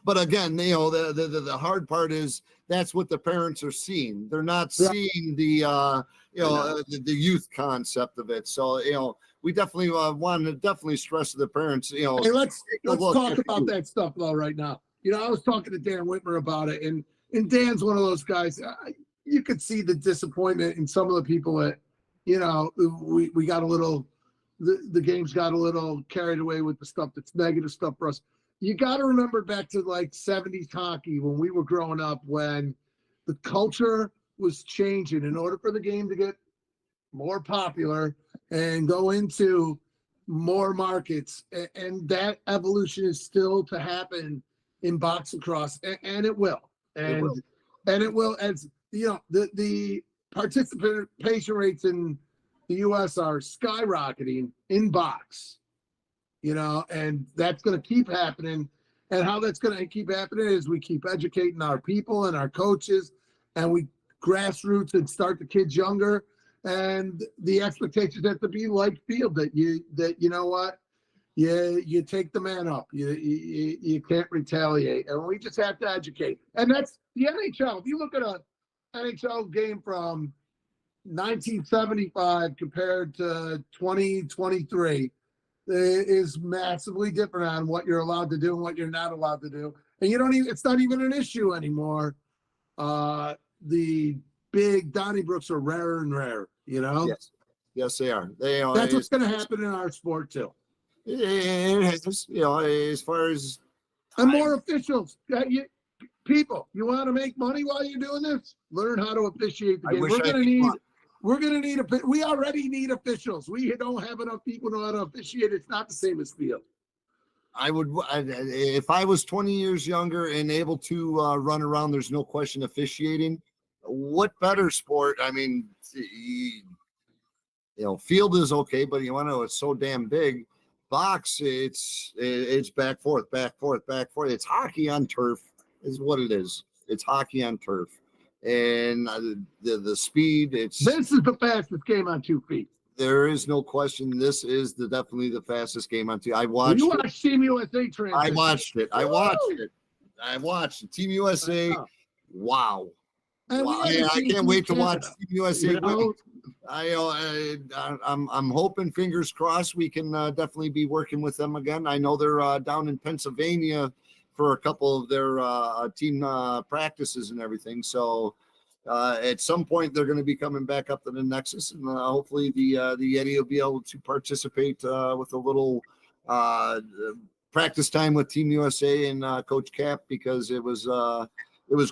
But again, the hard part is that's what the parents are seeing. They're not seeing the the youth concept of it. So we definitely want to definitely stress to the parents. Hey, let's talk about youth. that stuff though right now. I was talking to Dan Whitmer about it, and Dan's one of those guys. You could see the disappointment in some of the people that we got a little. The games got a little carried away with the stuff that's negative stuff for us. You got to remember back to like 70s hockey when we were growing up, when the culture was changing in order for the game to get more popular and go into more markets. And that evolution is still to happen in box lacrosse, and it will. And it will, as the participation rates in the U.S. are skyrocketing in box, and that's going to keep happening. And how that's going to keep happening is we keep educating our people and our coaches, and we grassroots and start the kids younger. And the expectations have to be like field, that you know what, you take the man up, you can't retaliate, and we just have to educate. And that's the NHL. If you look at a NHL game from 1975 compared to 2023 is massively different on what you're allowed to do and what you're not allowed to do. And it's not even an issue anymore. The big Donnybrooks are rarer and rarer, Yes, they are. That's what's going to happen in our sport too. It has, as far as and more officials. People, you want to make money while you're doing this? Learn how to officiate the game. We're going to need we already need officials. We don't have enough people know how to officiate. It's not the same as field. If I was 20 years younger and able to run around, there's no question officiating. What better sport? I mean, field is okay, but it's so damn big. Box, it's back, forth, back, forth, back, forth. It's hockey on turf is what it is. It's hockey on turf. And the speed, this is the fastest game on 2 feet. There is no question. This is definitely the fastest game on 2. I watched. You watched Team USA transition. I watched it. I watched it. Team USA. Wow. I can't wait to watch Team USA. I'm hoping, fingers crossed, we can definitely be working with them again. I know they're down in Pennsylvania for a couple of their team practices and everything. So at some point they're going to be coming back up to the Nexus, and hopefully the Yeti will be able to participate with a little practice time with Team USA and Coach Cap, because it was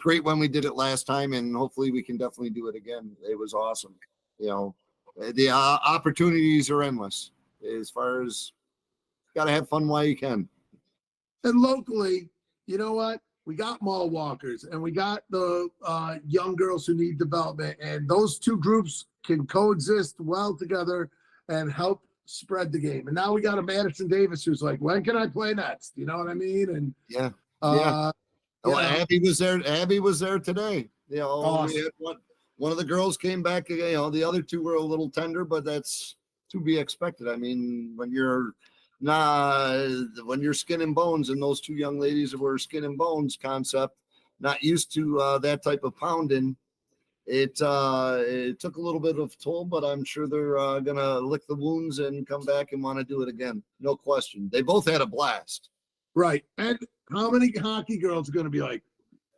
great when we did it last time, and hopefully we can definitely do it again. It was awesome. The opportunities are endless. As far as, got to have fun while you can. And locally, you know what? We got mall walkers, and we got the young girls who need development, and those two groups can coexist well together and help spread the game. And now we got a Madison Davis who's like, when can I play next? You know what I mean? And Abby was there. Abby was there today. Awesome. One of the girls came back. The other two were a little tender, but that's to be expected. I mean, when you're skin and bones, and those two young ladies were skin and bones concept, not used to that type of pounding, it took a little bit of toll, but I'm sure they're gonna lick the wounds and come back and want to do it again. No question. They both had a blast. Right. And how many hockey girls are going to be like,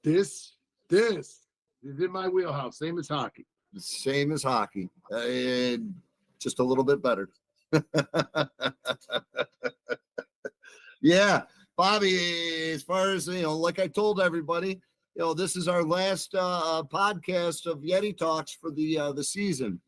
this is in my wheelhouse, same as hockey. Same as hockey. Just a little bit better. Yeah, Bobby, as far as, like I told everybody, this is our last podcast of Yeti Talks for the season.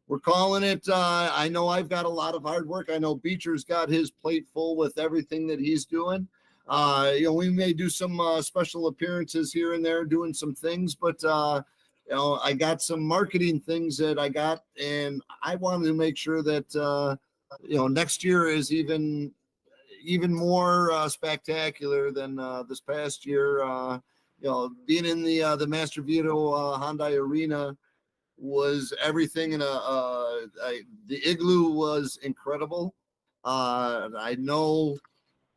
We're calling it, I know I've got a lot of hard work. I know Beecher's got his plate full with everything that he's doing. We may do some special appearances here and there doing some things, but I got some marketing things that I got, and I wanted to make sure that next year is even more spectacular than this past year. Being in the Master Vito Hyundai Arena was everything. The igloo was incredible. I know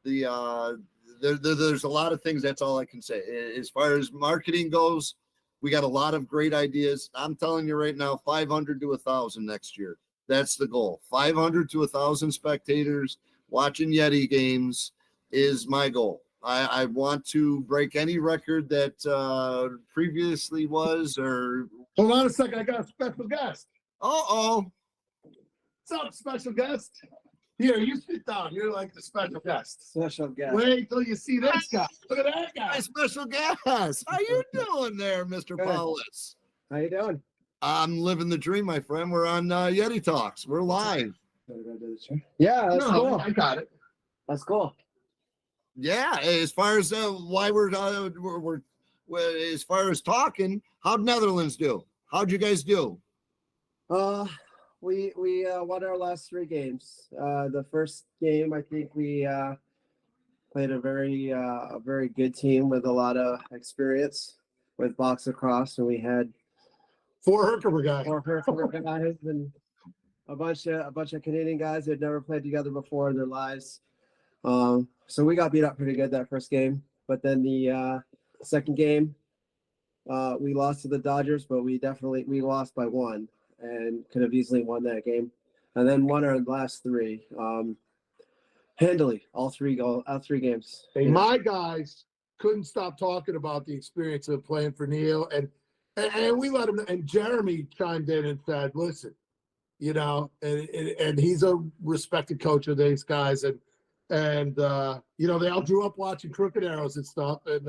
there's a lot of things. That's all I can say. As far as marketing goes, we got a lot of great ideas. I'm telling you right now, 500 to 1,000 next year. That's the goal. 500 to 1,000 spectators watching Yeti games is my goal. I want to break any record that previously was, or Hold on a second. I got a special guest. What's up, special guest? Here, you sit down. You're like the special guest. Special guest. Wait till you see this guy. Look at that guy. my special guest. How you doing there, Mr. Good. Paulus? How you doing? I'm living the dream, my friend. We're on Yeti Talks. We're live. Yeah, that's No, cool. I got it. That's cool. Yeah, as far as why we're as far as talking, how'd Netherlands do? How'd you guys do? We won our last 3 games. The first game, I think we played a very good team with a lot of experience with box across, and we had 4 Herkimer guys. 4 guys and a bunch of Canadian guys that had never played together before in their lives. So we got beat up pretty good that first game, but then the second game, we lost to the Dodgers, but we lost by 1 and could have easily won that game, and then won our last 3 handily, all 3 games. Hey, my guys couldn't stop talking about the experience of playing for Neil, and we let him. And Jeremy chimed in and said, "Listen, and he's a respected coach of these guys, and they all grew up watching Crooked Arrows and stuff, and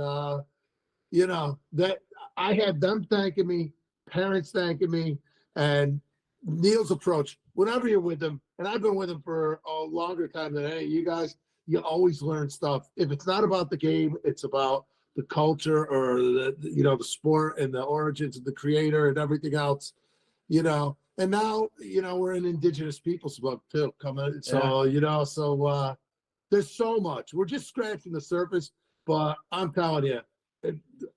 that I had them thanking me, parents thanking me, and Neil's approach. Whenever you're with him, and I've been with him for a longer time than any of you guys, you always learn stuff. If it's not about the game, it's about the culture or the sport and the origins of the creator and everything else, And now, we're an Indigenous Peoples book too coming. So, there's so much. We're just scratching the surface, but I'm telling you,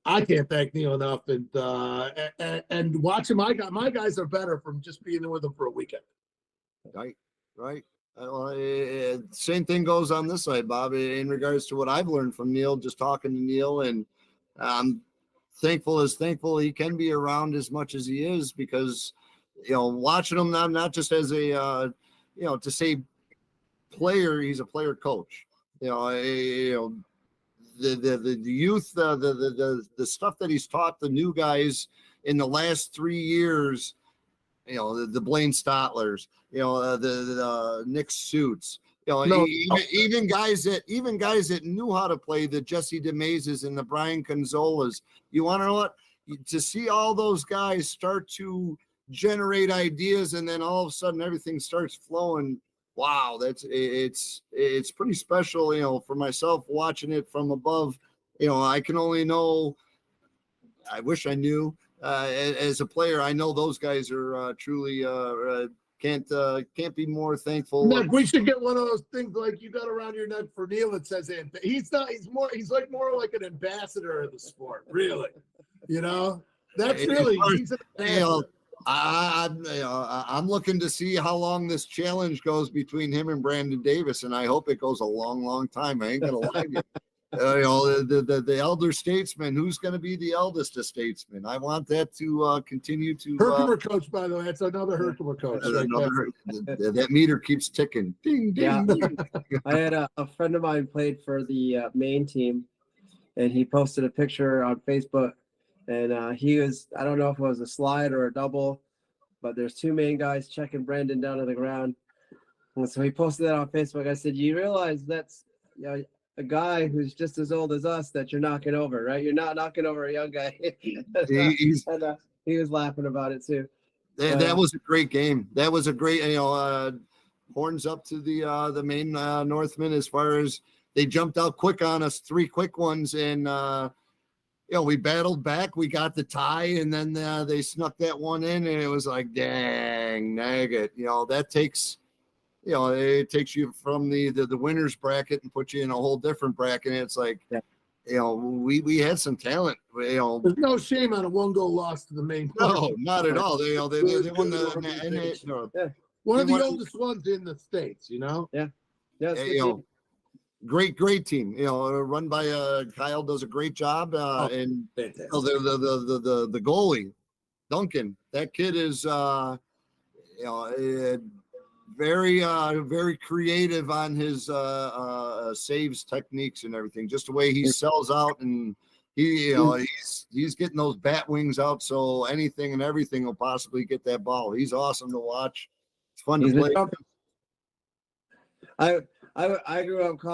I can't thank Neil enough. And watching my guys are better from just being with them for a weekend. Right. Same thing goes on this side, Bob, in regards to what I've learned from Neil, just talking to Neil, and I'm thankful he can be around as much as he is, because, watching him, not just as a, to say player, he's a player coach, the youth, the stuff that he's taught the new guys in the last 3 years, the Blaine Stotlers, the Nick Suits, even guys that knew how to play, the Jesse DeMazes and the Brian Conzolas. You want to know what? To see all those guys start to generate ideas, and then all of a sudden everything starts flowing. Wow, it's pretty special, for myself watching it from above. I can only know, I wish I knew, as a player, I know those guys are truly can't be more thankful. Nick, we should get one of those things like you got around your neck for Neil that says he's more like an ambassador of the sport, really. That's really he's an ambassador. I'm looking to see how long this challenge goes between him and Brandon Davis, and I hope it goes a long, long time. I ain't gonna lie to you. The elder statesman. Who's going to be the eldest of statesmen? I want that to continue to. Herkimer coach, by the way, that's another Herkimer coach. That meter keeps ticking. Ding, ding. Yeah. Ding. I had a friend of mine played for the main team, and he posted a picture on Facebook, and he was, I don't know if it was a slide or a double, but there's 2 main guys checking Brandon down to the ground, And so he posted that on Facebook. I said, "You realize that's a guy who's just as old as us that you're knocking over, right? You're not knocking over a young guy." He's And he was laughing about it too. that was a great game. That was a great, horns up to the main Northmen as far as they jumped out quick on us, 3 quick ones, and we battled back. We got the tie, and then they snuck that one in, and it was like, dang, nugget. That takes, it takes you from the winners bracket and puts you in a whole different bracket. And it's like, we had some talent. There's no shame on a 1-goal loss to the main. No, not at all. They won the. One of the oldest ones in the States, Yeah. Great team. Run by Kyle does a great job. And the goalie, Duncan, that kid is very creative on his saves techniques and everything. Just the way he sells out, and he's getting those bat wings out, so anything and everything will possibly get that ball. He's awesome to watch. It's fun to play. I grew up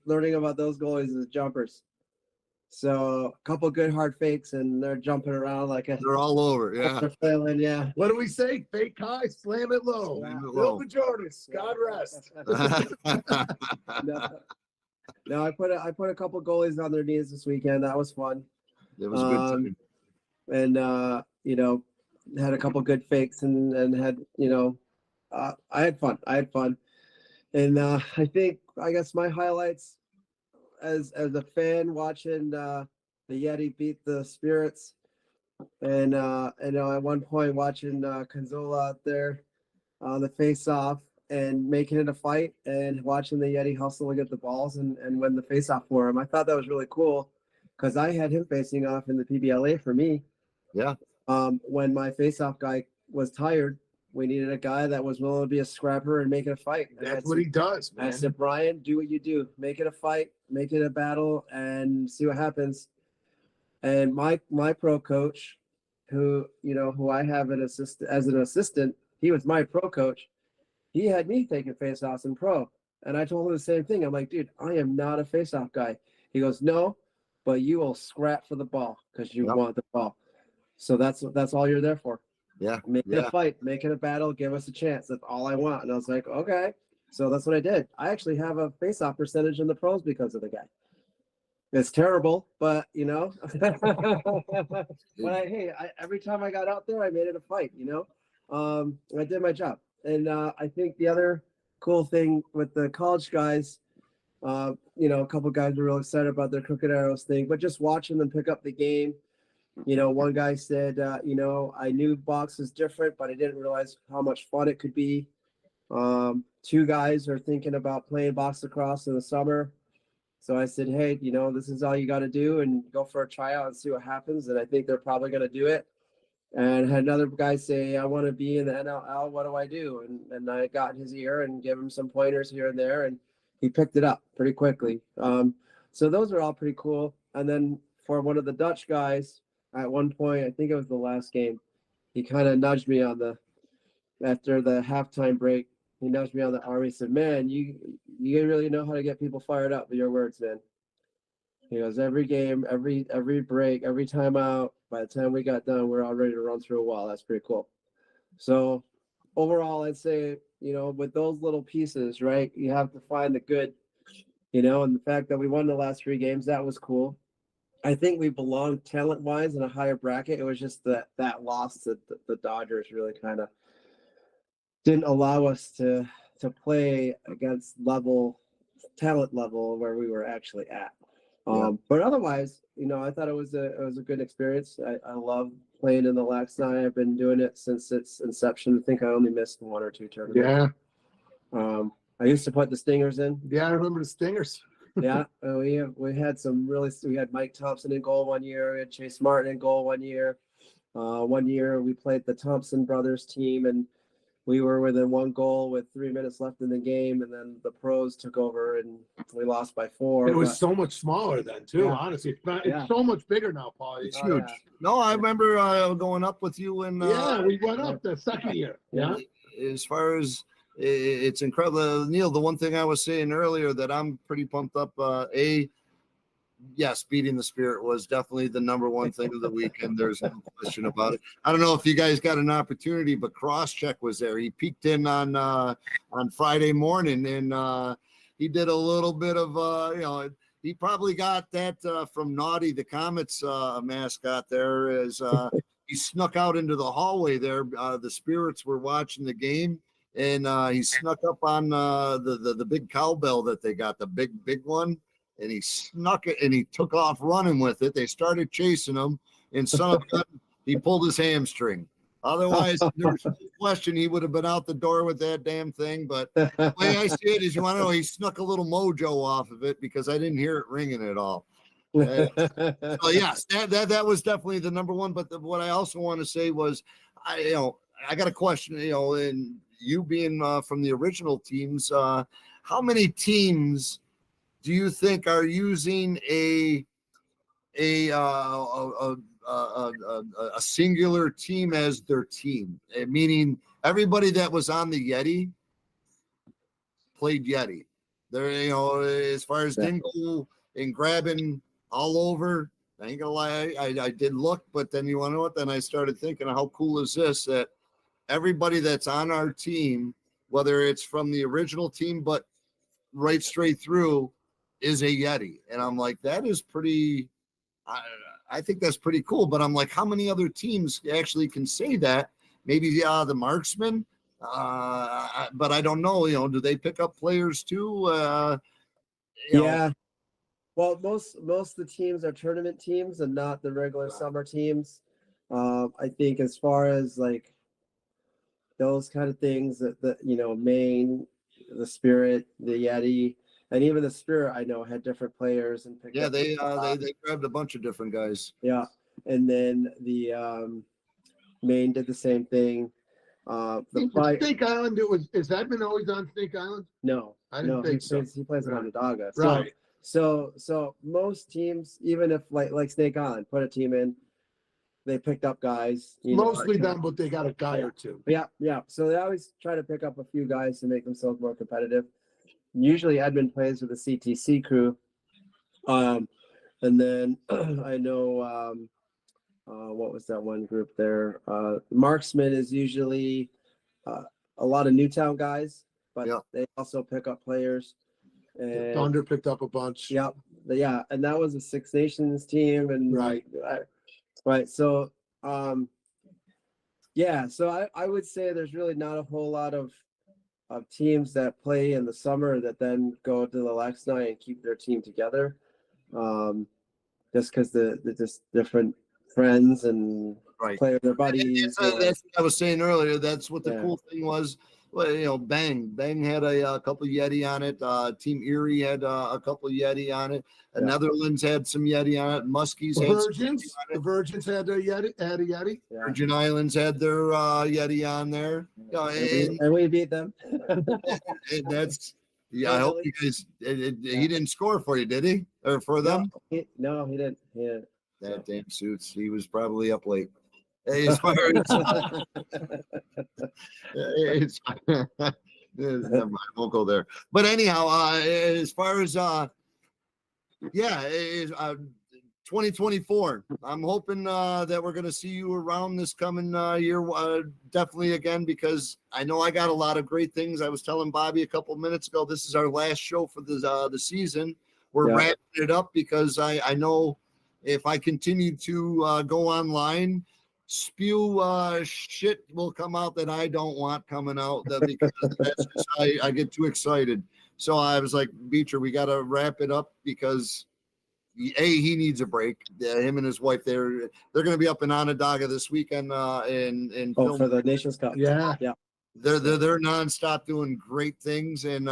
learning about those goalies as jumpers. So a couple good hard fakes, and they're jumping around like they're all over. Yeah. They're flailing, yeah. What do we say? Fake high, slam it low. Bill Brochures, God rest. No, I put a couple goalies on their knees this weekend. That was fun. It was a good time. And had a couple good fakes and had I had fun. And I guess my highlights as a fan watching the Yeti beat the Spirits, and at one point watching Conzola out there on the face-off and making it a fight, and watching the Yeti hustle to get the balls and win the face-off for him. I thought that was really cool because I had him facing off in the PBLA for me. Yeah. When my face-off guy was tired, we needed a guy that was willing to be a scrapper and make it a fight. That's what he does, man. I said, Brian, do what you do. Make it a fight, make it a battle, and see what happens. And my pro coach, who I have as an assistant, he was my pro coach. He had me taking face-offs in pro. And I told him the same thing. I'm like, dude, I am not a face-off guy. He goes, no, but you will scrap for the ball because you want the ball. So that's all you're there for. Yeah. Make it a fight, make it a battle, give us a chance. That's all I want. And I was like, okay. So that's what I did. I actually have a face-off percentage in the pros because of the guy. It's terrible, but every time I got out there, I made it a fight, I did my job. And I think the other cool thing with the college guys, a couple guys were real excited about their Crooked Arrows thing, but just watching them pick up the game. One guy said, I knew box was different, but I didn't realize how much fun it could be. 2 guys are thinking about playing box lacrosse in the summer. So I said, hey, this is all you got to do, and go for a tryout and see what happens. And I think they're probably going to do it. And had another guy say, I want to be in the NLL. What do I do? And I got in his ear and gave him some pointers here and there, and he picked it up pretty quickly. So those are all pretty cool. And then for one of the Dutch guys, at one point, I think it was the last game, he kind of nudged me after the halftime break. He nudged me on the arm. He said, man, you really know how to get people fired up with your words, man. He goes, every game, every break, every time out, by the time we got done, we're all ready to run through a wall. That's pretty cool. So overall, I'd say, with those little pieces, right, you have to find the good, and the fact that we won the last 3 games, that was cool. I think we belonged talent-wise in a higher bracket. It was just that loss that the Dodgers really kind of didn't allow us to play against talent level where we were actually at. But otherwise, I thought it was a good experience. I love playing in the laxnai. I've been doing it since its inception. I think I only missed 1 or 2 tournaments. Yeah. I used to put the Stingers in. Yeah, I remember the Stingers. Yeah, we had Mike Thompson in goal one year. We had Chase Martin in goal one year. One year we played the Thompson brothers team, and we were within 1 goal with 3 minutes left in the game, and then the pros took over and we lost by 4. It was so much smaller then too. Yeah. Honestly, it's so much bigger now, Paul. It's huge. Yeah. No, I remember going up with you and we went up the second year. Yeah. As far as it's incredible. Neil, the one thing I was saying earlier that I'm pretty pumped up, yes, beating the Spirit was definitely the number one thing of the weekend. There's no question about it. I don't know if you guys got an opportunity, but Crosscheck was there. He peeked in on Friday morning, and he did a little bit of he probably got that from Naughty, the Comets mascot there, as he snuck out into the hallway there. The Spirits were watching the game, and he snuck up on the big cowbell that they got, the big one. And he snuck it and he took off running with it. They started chasing him, and son of a gun, he pulled his hamstring. Otherwise, there's no question he would have been out the door with that damn thing. But the way I see it is, you want to know, he snuck a little mojo off of it because I didn't hear it ringing at all. So yes, that was definitely the number one. But what I also want to say was, I got a question. And you being from the original teams, how many teams do you think are using a singular team as their team? Meaning everybody that was on the Yeti played Yeti. There, as far as Dingle and grabbing all over, I ain't gonna lie, I did look, but then you want to know what? Then I started thinking, how cool is this that everybody that's on our team, whether it's from the original team, but right straight through, is a Yeti. And I'm like, that is pretty, I think that's pretty cool. But I'm like, how many other teams actually can say that? Maybe the Marksmen, but I don't know. Do they pick up players too? Yeah. Well, most of the teams are tournament teams and not the regular summer teams. I think as far as like those kind of things that Maine, the Spirit, the Yeti, and even the Spirit, I know, had different players and picked up. They grabbed a bunch of different guys. Yeah, and then the Maine did the same thing. Snake Island, is Edmund always on Snake Island? No, I didn't think so. He plays on Onondaga. Right. So most teams, even if like Snake Island, put a team in, they picked up guys. Mostly them, but they got a guy or two. Yeah. So they always try to pick up a few guys to make themselves more competitive. Usually Edmund plays with the CTC crew. And then I know what was that one group there? Marksman is usually a lot of Newtown guys, but they also pick up players. And Thunder picked up a bunch. Yep. Yeah. And that was a Six Nations team. And right. So so I would say there's really not a whole lot of teams that play in the summer that then go to the laxnai and keep their team together, just because they're just different friends and play their buddies. That's what I was saying earlier. That's what the cool thing was. Well, Bang had a couple Yeti on it. Team Erie had a couple Yeti on it. The Netherlands had some Yeti on it. Muskies had the Virgins had a Yeti. Yeah. Virgin Islands had their Yeti on there. And we beat them. That's I hope you guys. He didn't score for you, did he? Or for them? No, he didn't. Yeah. That damn Suits. He was probably up late. As far as never mind, won't go there. But anyhow, as far as 2024, I'm hoping that we're going to see you around this coming year, definitely again, because I know I got a lot of great things. I was telling Bobby a couple of minutes ago, this is our last show for the season. We're wrapping it up because I know if I continue to go online, spew shit will come out that I don't want coming out, because that's just, I get too excited. So I was like, Beecher, we got to wrap it up because he needs a break. Him and his wife, they're going to be up in Onondaga this weekend in for the Nations Cup. Yeah. They're nonstop doing great things, and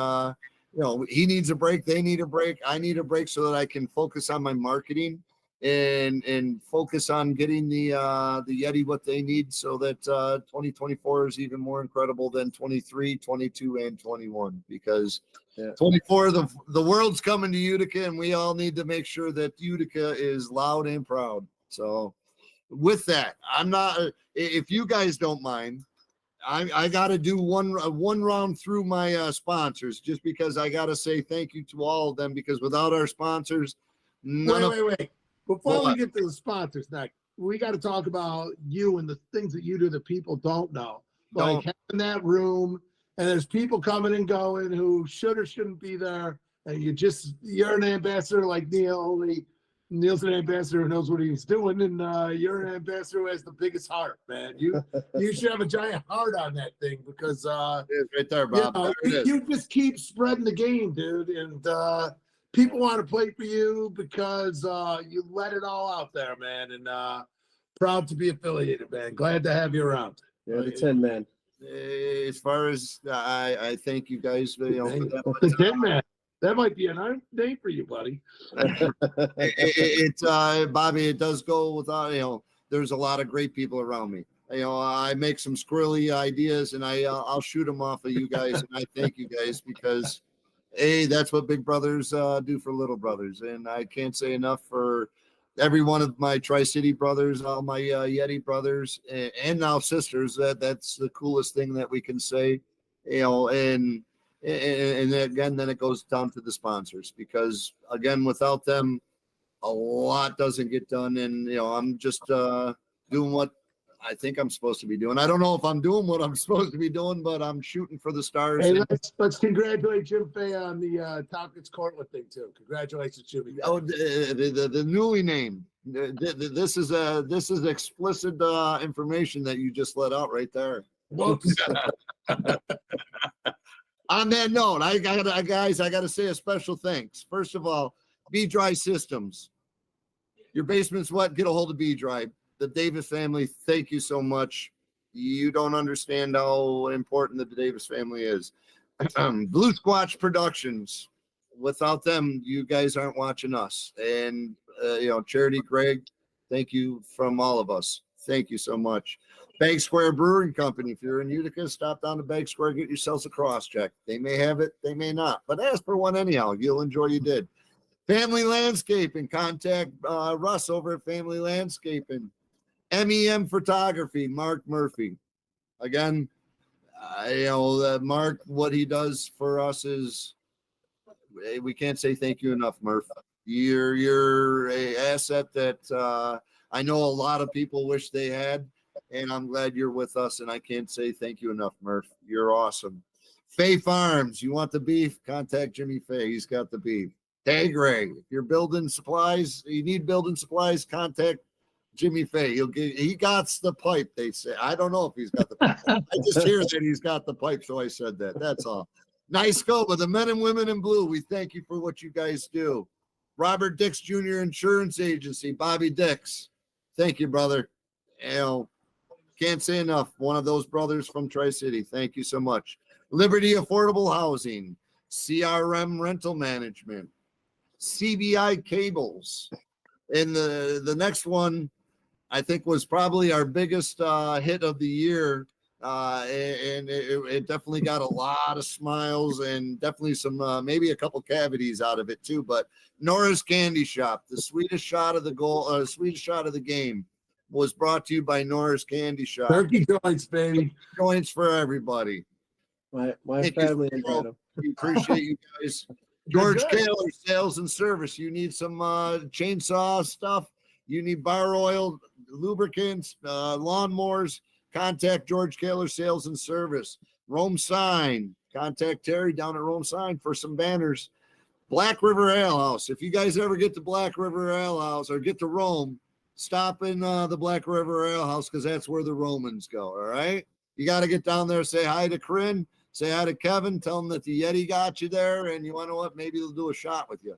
he needs a break. They need a break. I need a break so that I can focus on my marketing and focus on getting the Yeti what they need, so that 2024 is even more incredible than 23, 22, and 21, because 24 the world's coming to Utica, and we all need to make sure that Utica is loud and proud. So with that, I'm not, if you guys don't mind, I got to do one round through my sponsors, just because I got to say thank you to all of them, because without our sponsors, Wait. Before we What? get to the sponsors, Nick, we got to talk about you and the things that you do that people don't know. Like having that room, and there's people coming and going who should or shouldn't be there, and you're an ambassador like Neil. Only Neil's an ambassador who knows what he's doing, and you're an ambassador who has the biggest heart, man. You should have a giant heart on that thing, because It's right there, Bob. you know, There it is. you just keep spreading the game, dude, and people want to play for you because you let it all out there, man, and proud to be affiliated, man. Glad to have you around. You're the 10 man. As far as I thank you guys, for that. The 10 man. That might be a name for you, buddy. It's Bobby. It does go without. There's a lot of great people around me. I make some squirrely ideas, and I'll shoot them off of you guys, and I thank you guys, because that's what big brothers do for little brothers, and I can't say enough for every one of my Tri-City brothers, all my Yeti brothers, and now sisters. That's the coolest thing that we can say, and again, then it goes down to the sponsors, because again, without them, a lot doesn't get done. And I'm just doing what I think I'm supposed to be doing. I don't know if I'm doing what I'm supposed to be doing, but I'm shooting for the stars. Hey, let's congratulate Jim Fay on the Tompkins Cortland thing too. Congratulations, Jimmy. Oh, the newly named. This is explicit information that you just let out right there. Whoops. On that note, I got to say a special thanks. First of all, B-Dry Systems. Your basement's wet, get a hold of B-Dry. The Davis family, thank you so much. You don't understand how important the Davis family is. Blue Squatch Productions. Without them, you guys aren't watching us. And Charity Greg, thank you from all of us. Thank you so much. Bag Square Brewing Company. If you're in Utica, stop down to Bag Square, get yourselves a cross check. They may have it, they may not, but ask for one anyhow. You'll enjoy you did. Family Landscaping. Contact Russ over at Family Landscaping. MEM Photography. Mark Murphy. Again, Mark, what he does for us is, we can't say thank you enough, Murph. You're a asset that I know a lot of people wish they had. And I'm glad you're with us, and I can't say thank you enough, Murph. You're awesome. Fay Farms, you want the beef? Contact Jimmy Fay. He's got the beef. Tigre, if you're building supplies, you need building supplies, contact Jimmy Fay. He got the pipe, they say. I don't know if he's got the pipe. I just hear that he's got the pipe, so I said that. That's all. Nice scope of the men and women in blue. We thank you for what you guys do. Robert Dix Jr. Insurance Agency, Bobby Dix. Thank you, brother. Can't say enough. One of those brothers from Tri-City. Thank you so much. Liberty Affordable Housing, CRM Rental Management, CBI Cables. And the next one, I think, was probably our biggest hit of the year. And it definitely got a lot of smiles and definitely some, maybe a couple cavities out of it too. But Nora's Candy Shop, the sweetest shot of the sweetest shot of the game, was brought to you by Nora's Candy Shop. Turkey joints, baby. Joints for everybody. My family and Adam. We appreciate you guys. George Kaler, Sales and Service. You need some chainsaw stuff. You need bar oil, lubricants, lawnmowers. Contact George Kaler, Sales and Service. Rome Sign. Contact Terry down at Rome Sign for some banners. Black River Ale House. If you guys ever get to Black River Ale House or get to Rome, stop in the Black River Ale House, because that's where the Romans go. All right. You got to get down there, say hi to Corinne, say hi to Kevin, tell them that the Yeti got you there. And you want to know what? Maybe they'll do a shot with you.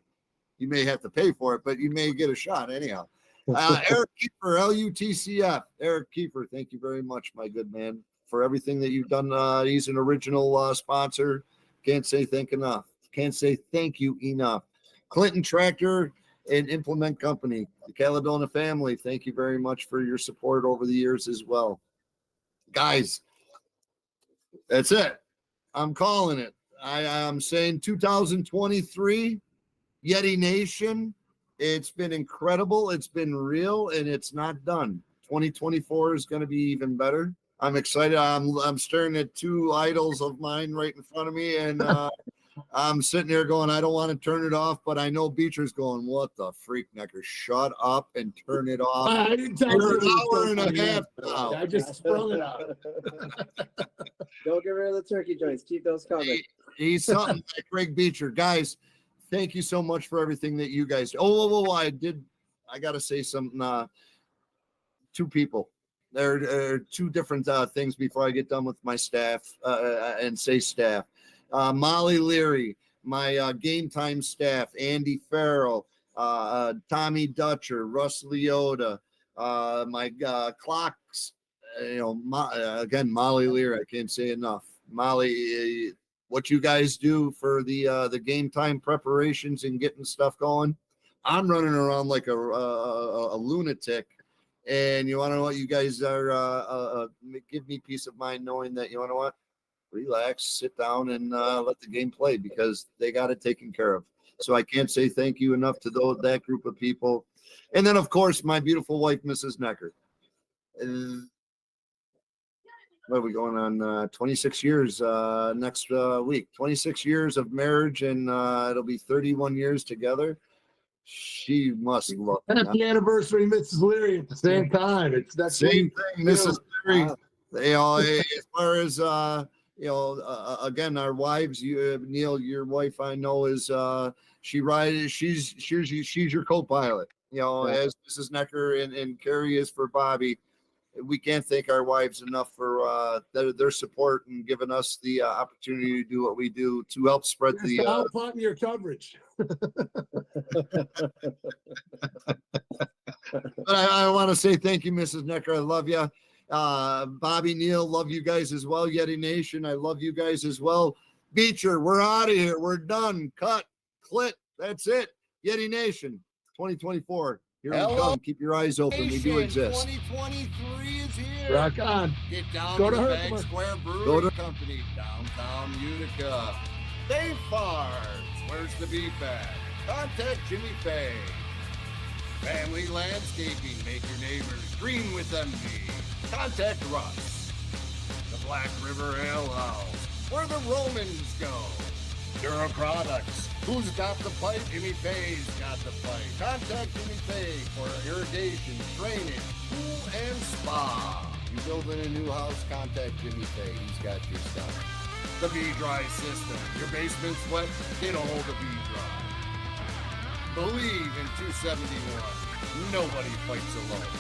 You may have to pay for it, but you may get a shot anyhow. Eric Kiefer, LUTCF. Eric Kiefer, thank you very much, my good man, for everything that you've done. He's an original sponsor. Can't say thank you enough. Clinton Tractor and Implement Company, the Caledonia family, thank you very much for your support over the years as well. Guys, that's it. I'm calling it. I'm saying 2023 Yeti Nation. It's been incredible. It's been real, and it's not done. 2024 is going to be even better. I'm excited. I'm staring at two idols of mine right in front of me, and I'm sitting there going, I don't want to turn it off, but I know Beecher's going, what the freak, Necker? Shut up and turn it off. I didn't tell We're an you. hour and a half now. I just sprung it out. Don't get rid of the turkey joints. Keep those coming. He's something like Greg Beecher. Guys, thank you so much for everything that you guys do. Oh, I got to say something. Two people. There are two different things before I get done with my staff and say staff. Molly Leary, my game time staff, Andy Farrell, Tommy Dutcher, Russ Leota, my clocks, again, Molly Leary. I can't say enough. Molly, what you guys do for the game time preparations and getting stuff going. I'm running around like a lunatic. And you want to know what? You guys are give me peace of mind knowing that you want to what? Relax, sit down, and let the game play because they got it taken care of. So I can't say thank you enough to that group of people. And then, of course, my beautiful wife, Mrs. Necker. What are we going on? 26 years next week. 26 years of marriage, and it'll be 31 years together. She must love me. Happy anniversary, Mrs. Leary. At the same time, that's same thing, Mrs. Leary. As far as again, our wives. Neil, your wife, I know is she rides. She's your co-pilot. As Mrs. Necker and Carrie is for Bobby. We can't thank our wives enough for their support and giving us the opportunity to do what we do to help spread the. Help on your coverage. But I want to say thank you, Mrs. Necker. I love you. Bobby, Neil, love you guys as well. Yeti Nation, I love you guys as well. Beecher, we're out of here. We're done. Cut. Clit. That's it. Yeti Nation, 2024. Here we come. Keep your eyes open. We do exist. 2023 is here. Rock on. Get down Go to to the Herkimer. Bank Square Brewery Go to- Company, downtown Utica. Dave Farms, where's the beef at? Contact Jimmy Faye. Family Landscaping, make your neighbors green with envy. Contact Russ. The Black River Ale House, where the Romans go. Dura Products, who's got the pipe? Jimmy Faye's got the pipe. Contact Jimmy Faye for irrigation, drainage, pool, and spa. You building a new house? Contact Jimmy Faye. He's got your stuff. The B-Dry system. Your basement's wet? Get a hold of B-Dry. Believe in 271. Nobody fights alone.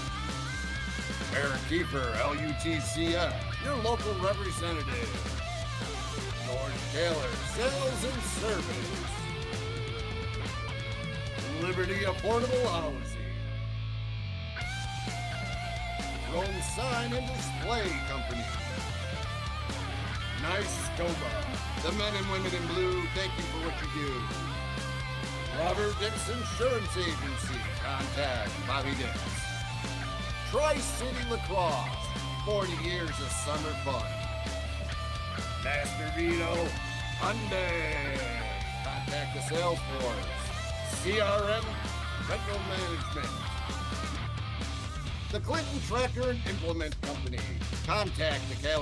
Eric Kiefer, LUTCF, your local representative. George Taylor, sales and service. Liberty Affordable Housing. Rome Sign and Display Company. Nice Stoba. The men and women in blue, thank you for what you do. Robert Dix Insurance Agency. Contact Bobby Dix. Tri-City Lacrosse. 40 years of summer fun. Master Vito Hyundai. Contact the sales force. CRM Rental Management. The Clinton Tracker and Implement Company. Contact the